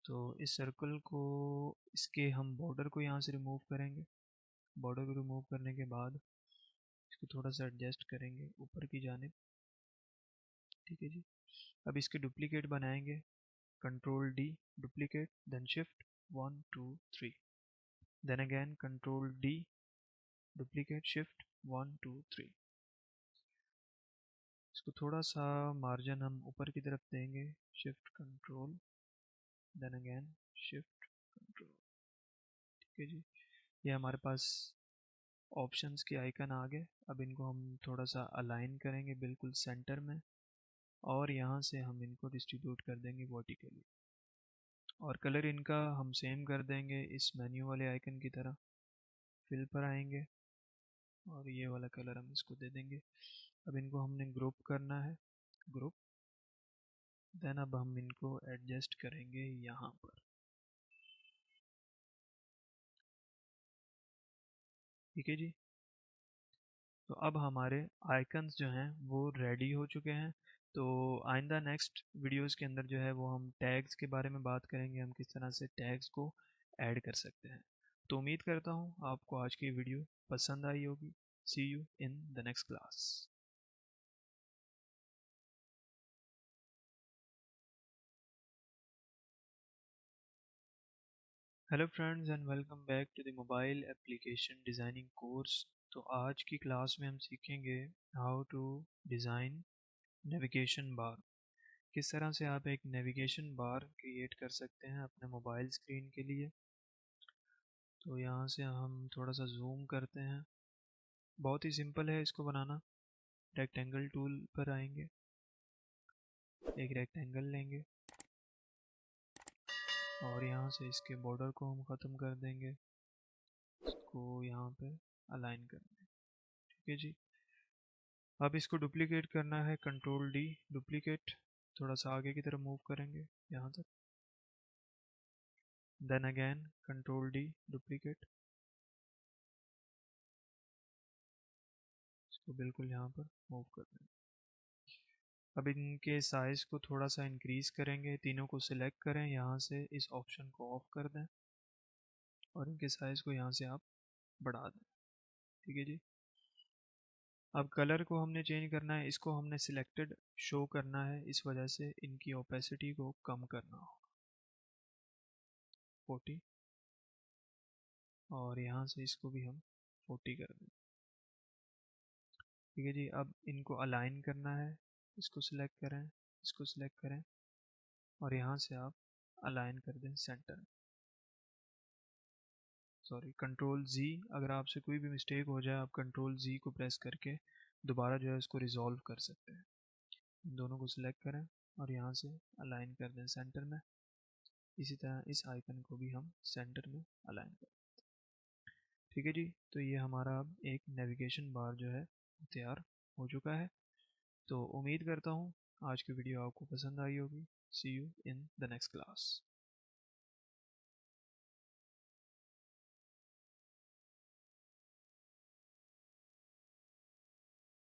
तो इस सर्कल को, इसके हम बॉर्डर को यहाँ से रिमूव करेंगे। बॉर्डर को रिमूव करने के बाद इसको थोड़ा सा एडजस्ट करेंगे ऊपर की जानिब। ठीक है जी। अब इसके डुप्लीकेट बनाएंगे, control D, duplicate, then shift 1 2 3, then again control D, duplicate, shift 1 2 3। इसको थोड़ा सा मार्जिन हम ऊपर की तरफ देंगे, shift control, then again shift control. ठीक है जी। ये हमारे पास ऑप्शंस के आइकन आ गए। अब इनको हम थोड़ा सा अलाइन करेंगे बिल्कुल सेंटर में, और यहाँ से हम इनको डिस्ट्रीब्यूट कर देंगे वर्टिकली, और कलर इनका हम सेम कर देंगे इस मेन्यू वाले आइकन की तरह। फिल पर आएंगे और ये वाला कलर हम इसको दे देंगे। अब इनको हमने ग्रुप करना है, ग्रुप, देन अब हम इनको एडजस्ट करेंगे यहाँ पर। ठीक है जी। तो अब हमारे आइकन्स जो हैं वो रेडी हो चुके हैं। तो आइंदा नेक्स्ट वीडियोस के अंदर जो है वो हम टैग्स के बारे में बात करेंगे, हम किस तरह से टैग्स को ऐड कर सकते हैं। तो उम्मीद करता हूँ आपको आज की वीडियो पसंद आई होगी। See you in the next class. Hello friends and welcome back to the mobile application designing course. तो आज की क्लास में हम सीखेंगे how to design navigation bar. किस तरह से आप एक नेविगेशन बार क्रिएट कर सकते हैं अपने मोबाइल स्क्रीन के लिए। तो यहाँ से हम थोड़ा सा जूम करते हैं। बहुत ही सिंपल है इसको बनाना। रेक्टेंगल टूल पर आएंगे, एक रेक्टेंगल लेंगे और यहाँ से इसके बॉर्डर को हम ख़त्म कर देंगे, इसको यहाँ पे अलाइन कर देंगे। ठीक है जी। अब इसको डुप्लीकेट करना है, कंट्रोल डी, डुप्लीकेट, थोड़ा सा आगे की तरफ मूव करेंगे यहाँ तक, then again control D, duplicate, इसको बिल्कुल यहाँ पर मूव कर देंगे। अब इनके साइज़ को थोड़ा सा इंक्रीज़ करेंगे, तीनों को सिलेक्ट करें, यहाँ से इस ऑप्शन को ऑफ कर दें और इनके साइज़ को यहाँ से आप बढ़ा दें। ठीक है जी। अब कलर को हमने चेंज करना है, इसको हमने सिलेक्टेड शो करना है, इस वजह से इनकी ओपेसिटी को कम करना होगा 40, और यहाँ से इसको भी हम 40 कर दें। ठीक है जी। अब इनको अलाइन करना है, इसको सिलेक्ट करें, इसको सिलेक्ट करें और यहाँ से आप अलाइन कर दें सेंटर में। सॉरी, कंट्रोल जी, अगर आपसे कोई भी मिस्टेक हो जाए आप कंट्रोल जी को प्रेस करके दोबारा जो है उसको रिजॉल्व कर सकते हैं। इन दोनों को सिलेक्ट करें और यहाँ से अलाइन कर दें सेंटर में। इसी तरह इस आइकन को भी हम सेंटर में अलाइन करें। ठीक है जी। तो ये हमारा अब एक नेविगेशन बार जो है तैयार हो चुका है। तो उम्मीद करता हूँ आज की वीडियो आपको पसंद आई होगी। See you in the next class.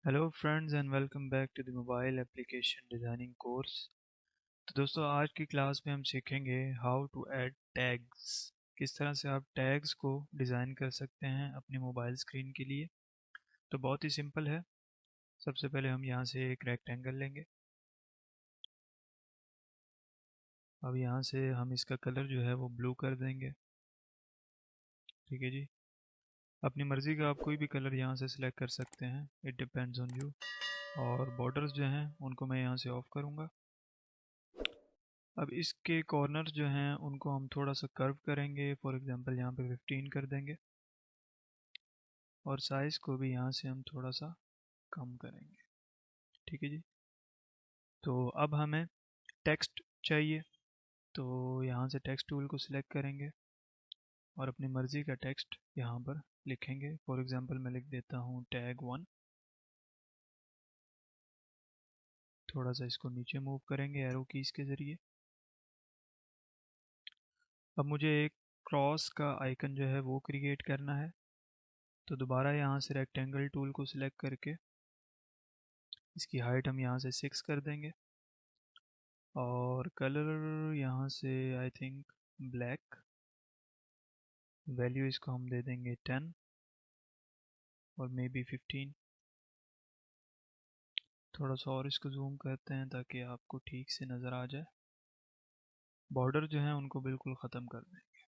Hello friends and welcome back to the mobile application designing course. तो दोस्तों आज की क्लास में हम सीखेंगे हाउ टू ऐड टैग्स। किस तरह से आप टैग्स को डिज़ाइन कर सकते हैं अपनी मोबाइल स्क्रीन के लिए। तो बहुत ही सिंपल है। सबसे पहले हम यहाँ से एक रेक्टेंगल लेंगे। अब यहाँ से हम इसका कलर जो है वो ब्लू कर देंगे। ठीक है जी। अपनी मर्ज़ी का आप कोई भी कलर यहाँ से सिलेक्ट कर सकते हैं, इट डिपेंड्स ऑन यू। और बॉर्डर्स जो हैं उनको मैं यहाँ से ऑफ करूँगा। अब इसके कॉर्नर्स जो हैं उनको हम थोड़ा सा कर्व करेंगे, फॉर एग्जांपल यहाँ पे 15 कर देंगे और साइज़ को भी यहाँ से हम थोड़ा सा कम करेंगे। ठीक है जी। तो अब हमें टेक्स्ट चाहिए, तो यहाँ से टेक्स्ट टूल को सिलेक्ट करेंगे और अपनी मर्ज़ी का टेक्स्ट यहाँ पर लिखेंगे। फॉर एग्जांपल मैं लिख देता हूँ टैग 1। थोड़ा सा इसको नीचे मूव करेंगे एरो कीज़ के ज़रिए। अब मुझे एक क्रॉस का आइकन जो है वो क्रिएट करना है, तो दोबारा यहाँ से रेक्टेंगल टूल को सिलेक्ट करके इसकी हाइट हम यहाँ से 6 कर देंगे और कलर यहाँ से आई थिंक ब्लैक। वैल्यू इसको हम दे देंगे 10 और मे बी 15। थोड़ा सा और इसको जूम करते हैं ताकि आपको ठीक से नज़र आ जाए। बॉर्डर जो है उनको बिल्कुल ख़त्म कर देंगे।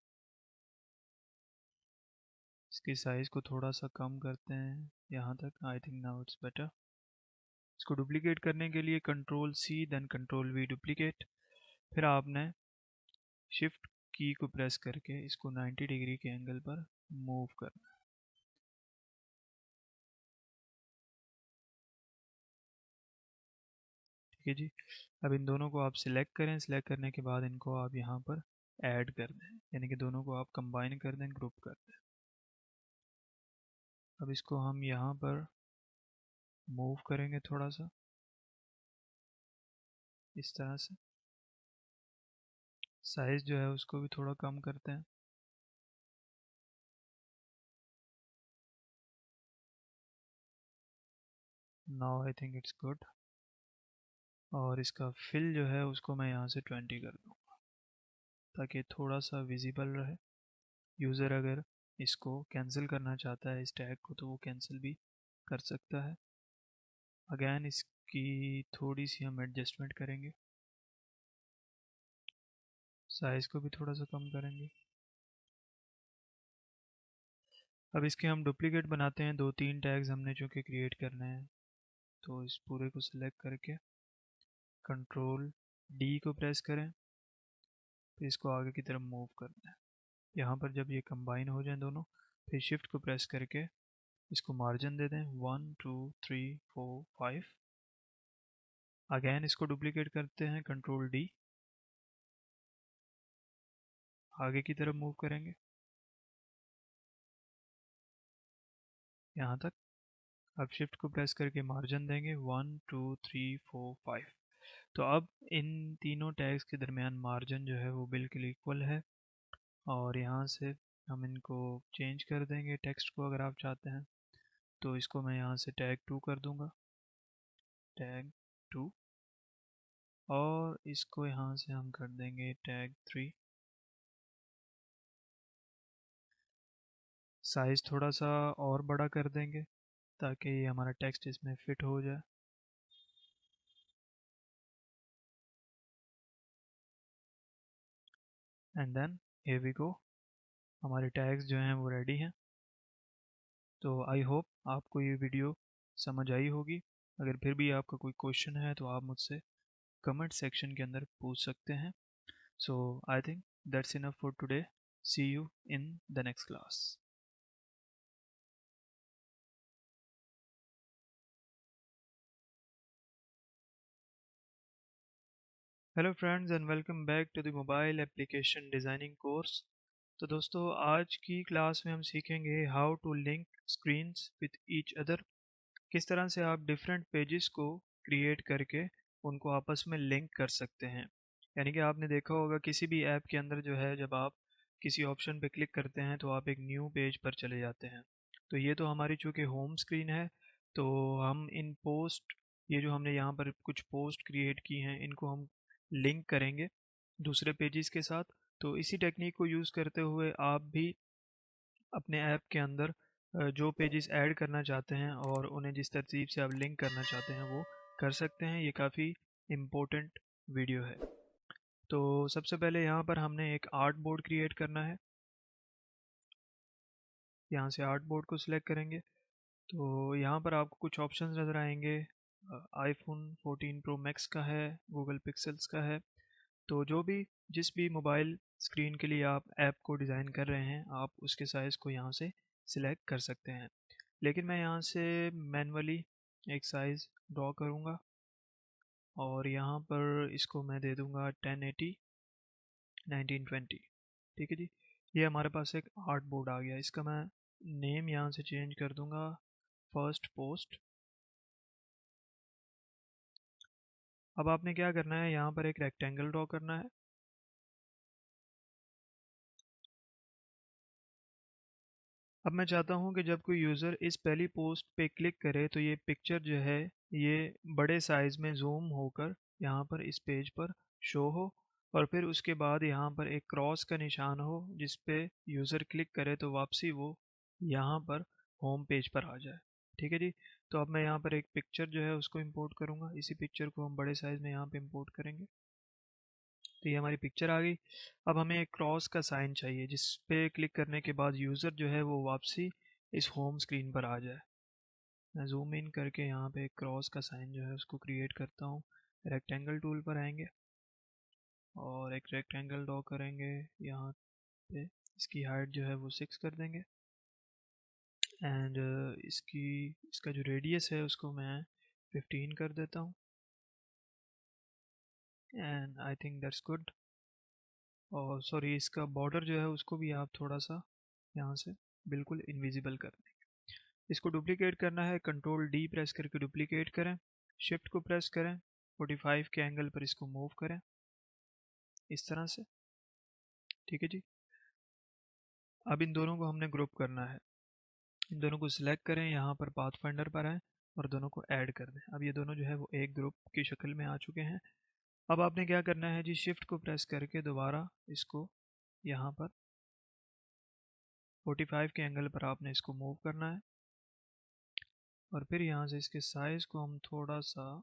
इसकी साइज़ को थोड़ा सा कम करते हैं यहाँ तक। I think now it's better. इसको डुप्लीकेट करने के लिए control C then control V duplicate. फिर आपने शिफ्ट की को प्रेस करके इसको 90 डिग्री के एंगल पर मूव करना है। ठीक है जी। अब इन दोनों को आप सिलेक्ट करें, सिलेक्ट करने के बाद इनको आप यहाँ पर ऐड कर दें, यानी कि दोनों को आप कंबाइन कर दें, ग्रुप कर दें। अब इसको हम यहाँ पर मूव करेंगे थोड़ा सा इस तरह से। साइज़ जो है उसको भी थोड़ा कम करते हैं। Now I think it's good. और इसका फिल जो है उसको मैं यहाँ से 20 कर दूँगा ताकि थोड़ा सा विजिबल रहे। यूज़र अगर इसको कैंसिल करना चाहता है इस टैग को तो वो कैंसिल भी कर सकता है। अगेन इसकी थोड़ी सी हम एडजस्टमेंट करेंगे, साइज़ को भी थोड़ा सा कम करेंगे। अब इसके हम डुप्लीकेट बनाते हैं। 2-3 टैग्स हमने चूँकि क्रिएट करने हैं, तो इस पूरे को सिलेक्ट करके कंट्रोल डी को प्रेस करें, फिर इसको आगे की तरफ मूव करना है। यहाँ पर जब ये कंबाइन हो जाए दोनों, फिर शिफ्ट को प्रेस करके इसको मार्जिन दे दें 1 2 3 4 5। अगेन इसको डुप्लीकेट करते हैं, कंट्रोल डी, आगे की तरफ मूव करेंगे यहाँ तक। अब शिफ्ट को प्रेस करके मार्जिन देंगे 1 2 3 4 5। तो अब इन तीनों टैग्स के दरमियान मार्जिन जो है वो बिल्कुल इक्वल है। और यहाँ से हम इनको चेंज कर देंगे टेक्स्ट को अगर आप चाहते हैं। तो इसको मैं यहाँ से टैग 2 कर दूंगा, टैग 2। और इसको यहाँ से हम कर देंगे टैग 3। साइज़ थोड़ा सा और बड़ा कर देंगे ताकि ये हमारा टेक्स्ट इसमें फिट हो जाए। And then here we go, हमारे टैग्स जो हैं वो रेडी हैं। तो आई होप आपको ये वीडियो समझ आई होगी। अगर फिर भी आपका कोई क्वेश्चन है तो आप मुझसे कमेंट सेक्शन के अंदर पूछ सकते हैं। So I think that's enough for today. See you in the next class. Hello friends and welcome back to the mobile application designing course. तो दोस्तों, आज की क्लास में हम सीखेंगे how to link screens with each other. किस तरह से आप डिफरेंट पेजेस को क्रिएट करके उनको आपस में लिंक कर सकते हैं। यानी कि आपने देखा होगा किसी भी ऐप के अंदर जो है, जब आप किसी ऑप्शन पे क्लिक करते हैं तो आप एक न्यू पेज पर चले जाते हैं। तो ये तो हमारी चूँकि होम स्क्रीन है, तो हम इन पोस्ट, ये जो हमने यहाँ पर कुछ पोस्ट क्रिएट की हैं, इनको हम लिंक करेंगे दूसरे पेजेस के साथ। तो इसी टेक्निक को यूज़ करते हुए आप भी अपने ऐप के अंदर जो पेजेस ऐड करना चाहते हैं और उन्हें जिस तरतीब से आप लिंक करना चाहते हैं वो कर सकते हैं। ये काफ़ी इम्पोर्टेंट वीडियो है। तो सबसे पहले यहाँ पर हमने एक आर्ट बोर्ड क्रिएट करना है। यहाँ से आर्ट बोर्ड को सिलेक्ट करेंगे तो यहाँ पर आपको कुछ ऑप्शंस नज़र आएंगे। आईफोन 14 प्रो मैक्स का है, गूगल पिक्सल्स का है। तो जो भी, जिस भी मोबाइल स्क्रीन के लिए आप ऐप को डिज़ाइन कर रहे हैं, आप उसके साइज़ को यहाँ से सिलेक्ट कर सकते हैं। लेकिन मैं यहाँ से मैन्युअली एक साइज़ ड्रॉ करूँगा और यहाँ पर इसको मैं दे दूँगा 1080 1920। ठीक है जी। ये हमारे पास एक आर्ट बोर्ड आ गया। इसका मैं नेम यहाँ से चेंज कर दूँगा फर्स्ट पोस्ट। अब आपने क्या करना है, यहाँ पर एक रेक्टेंगल ड्रॉ करना है। अब मैं चाहता हूँ कि जब कोई यूज़र इस पहली पोस्ट पे क्लिक करे तो ये पिक्चर जो है ये बड़े साइज़ में जूम होकर यहाँ पर इस पेज पर शो हो, और फिर उसके बाद यहाँ पर एक क्रॉस का निशान हो जिस पे यूज़र क्लिक करे तो वापसी वो यहाँ पर होम पेज पर आ जाए। ठीक है जी। तो अब मैं यहाँ पर एक पिक्चर जो है उसको इंपोर्ट करूँगा। इसी पिक्चर को हम बड़े साइज़ में यहाँ पे इंपोर्ट करेंगे। तो ये हमारी पिक्चर आ गई। अब हमें एक क्रॉस का साइन चाहिए जिस पे क्लिक करने के बाद यूज़र जो है वो वापसी इस होम स्क्रीन पर आ जाए। मैं जूम इन करके यहाँ पे एक क्रॉस का साइन जो है उसको क्रिएट करता हूँ। रेक्टेंगल टूल पर आएंगे और एक रेक्टेंगल ड्रॉ करेंगे यहाँ पे। इसकी हाइट जो है वो 6 कर देंगे एंड इसका जो रेडियस है उसको मैं 15 कर देता हूँ and I think that's good. और सॉरी, इसका बॉर्डर जो है उसको भी आप थोड़ा सा यहाँ से बिल्कुल इनविजिबल कर दें। इसको डुप्लीकेट करना है, कंट्रोल डी प्रेस करके डुप्लीकेट करें, शिफ्ट को प्रेस करें, 45 के एंगल पर इसको मूव करें इस तरह से। ठीक है जी। अब इन दोनों को हमने ग्रुप करना है। इन दोनों को सिलेक्ट करें, यहाँ पर पाथ फाइंडर पर आए और दोनों को ऐड कर दें। अब ये दोनों जो है वो एक ग्रुप की शक्ल में आ चुके हैं। अब आपने क्या करना है जी, शिफ्ट को प्रेस करके दोबारा इसको यहाँ पर 45 के एंगल पर आपने इसको मूव करना है और फिर यहाँ से इसके साइज़ को हम थोड़ा सा,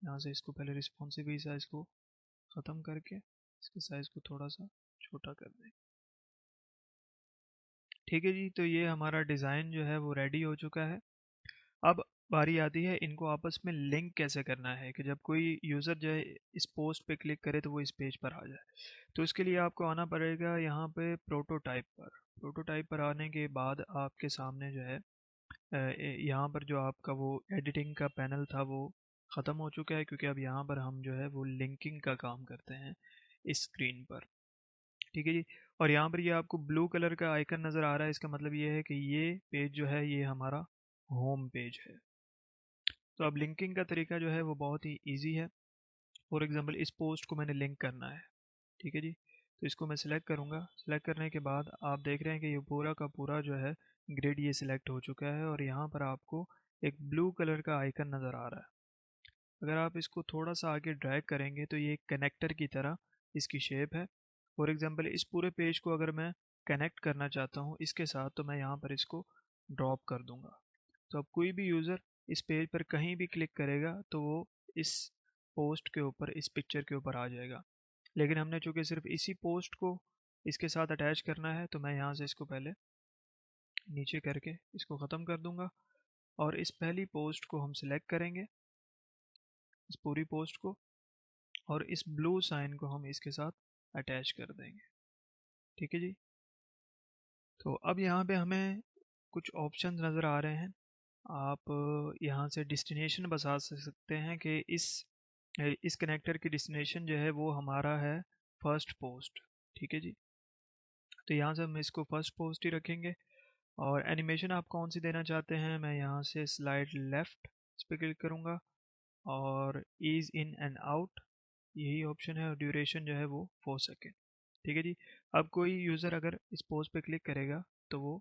यहाँ से इसको पहले रिस्पॉन्सिव साइज़ को ख़त्म करके इसके साइज़ को थोड़ा सा छोटा कर दें। ठीक है जी। तो ये हमारा डिज़ाइन जो है वो रेडी हो चुका है। अब बारी आती है इनको आपस में लिंक कैसे करना है कि जब कोई यूज़र जो है इस पोस्ट पे क्लिक करे तो वो इस पेज पर आ जाए। तो इसके लिए आपको आना पड़ेगा यहाँ पे प्रोटोटाइप पर। प्रोटोटाइप पर आने के बाद आपके सामने जो है यहाँ पर जो आपका वो एडिटिंग का पैनल था वो ख़त्म हो चुका है, क्योंकि अब यहाँ पर हम जो है वो लिंकिंग का काम करते हैं इस स्क्रीन पर। ठीक है जी। और यहाँ पर ये आपको ब्लू कलर का आइकन नज़र आ रहा है, इसका मतलब ये है कि ये पेज जो है ये हमारा होम पेज है। तो अब लिंकिंग का तरीका जो है वो बहुत ही ईजी है। फॉर एग्जांपल इस पोस्ट को मैंने लिंक करना है। ठीक है जी। तो इसको मैं सिलेक्ट करूँगा। सिलेक्ट करने के बाद आप देख रहे हैं कि ये पूरा का पूरा जो है ग्रिड ये सिलेक्ट हो चुका है और यहाँ पर आपको एक ब्लू कलर का आइकन नज़र आ रहा है। अगर आप इसको थोड़ा सा आगे ड्रैग करेंगे तो ये एक कनेक्टर की तरह इसकी शेप है। फॉर एग्जांपल इस पूरे पेज को अगर मैं कनेक्ट करना चाहता हूँ इसके साथ, तो मैं यहाँ पर इसको ड्रॉप कर दूंगा। तो अब कोई भी यूज़र इस पेज पर कहीं भी क्लिक करेगा तो वो इस पोस्ट के ऊपर, इस पिक्चर के ऊपर आ जाएगा। लेकिन हमने चूंकि सिर्फ इसी पोस्ट को इसके साथ अटैच करना है, तो मैं यहाँ से इसको पहले नीचे करके इसको ख़त्म कर दूंगा और इस पहली पोस्ट को हम सिलेक्ट करेंगे, इस पूरी पोस्ट को, और इस ब्लू साइन को हम इसके साथ अटैच कर देंगे। ठीक है जी। तो अब यहाँ पे हमें कुछ ऑप्शन नज़र आ रहे हैं। आप यहाँ से डेस्टिनेशन बता सकते हैं कि इस कनेक्टर की डेस्टिनेशन जो है वो हमारा है फर्स्ट पोस्ट। ठीक है जी। तो यहाँ से हम इसको फर्स्ट पोस्ट ही रखेंगे। और एनिमेशन आप कौन सी देना चाहते हैं, मैं यहाँ से स्लाइड लेफ्ट इस पर क्लिक करूँगा और ईज इन एंड आउट यही ऑप्शन है, और ड्यूरेशन जो है वो 4 सेकेंड। ठीक है जी। अब कोई यूज़र अगर इस पोस्ट पे क्लिक करेगा तो वो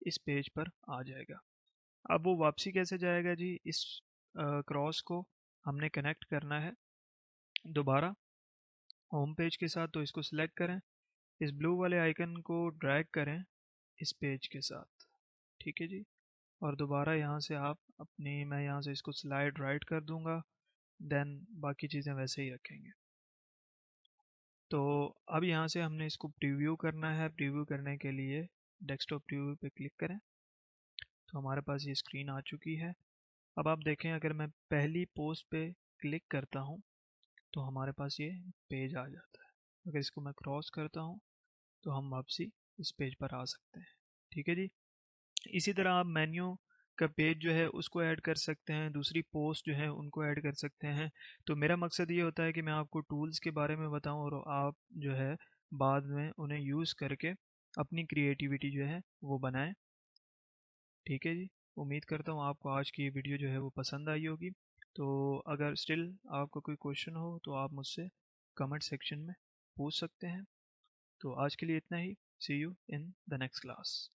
इस पेज पर आ जाएगा। अब वो वापसी कैसे जाएगा जी, इस क्रॉस को हमने कनेक्ट करना है दोबारा होम पेज के साथ। तो इसको सिलेक्ट करें, इस ब्लू वाले आइकन को ड्रैग करें इस पेज के साथ। ठीक है जी। और दोबारा यहाँ से आप अपनी, मैं यहाँ से इसको स्लाइड राइट कर दूंगा, देन बाकी चीज़ें वैसे ही रखेंगे। तो अब यहाँ से हमने इसको प्रीव्यू करना है। प्रीव्यू करने के लिए डेस्कटॉप प्रीव्यू पे क्लिक करें तो हमारे पास ये स्क्रीन आ चुकी है। अब आप देखें, अगर मैं पहली पोस्ट पे क्लिक करता हूँ तो हमारे पास ये पेज आ जाता है। अगर इसको मैं क्रॉस करता हूँ तो हम वापसी इस पेज पर आ सकते हैं। ठीक है जी। इसी तरह आप मेन्यू का पेज जो है उसको ऐड कर सकते हैं, दूसरी पोस्ट जो है उनको ऐड कर सकते हैं। तो मेरा मकसद ये होता है कि मैं आपको टूल्स के बारे में बताऊं और आप जो है बाद में उन्हें यूज़ करके अपनी क्रिएटिविटी जो है वो बनाएं। ठीक है जी। उम्मीद करता हूँ आपको आज की ये वीडियो जो है वो पसंद आई होगी। तो अगर स्टिल आपको कोई क्वेश्चन हो तो आप मुझसे कमेंट सेक्शन में पूछ सकते हैं। तो आज के लिए इतना ही। See you in the next class.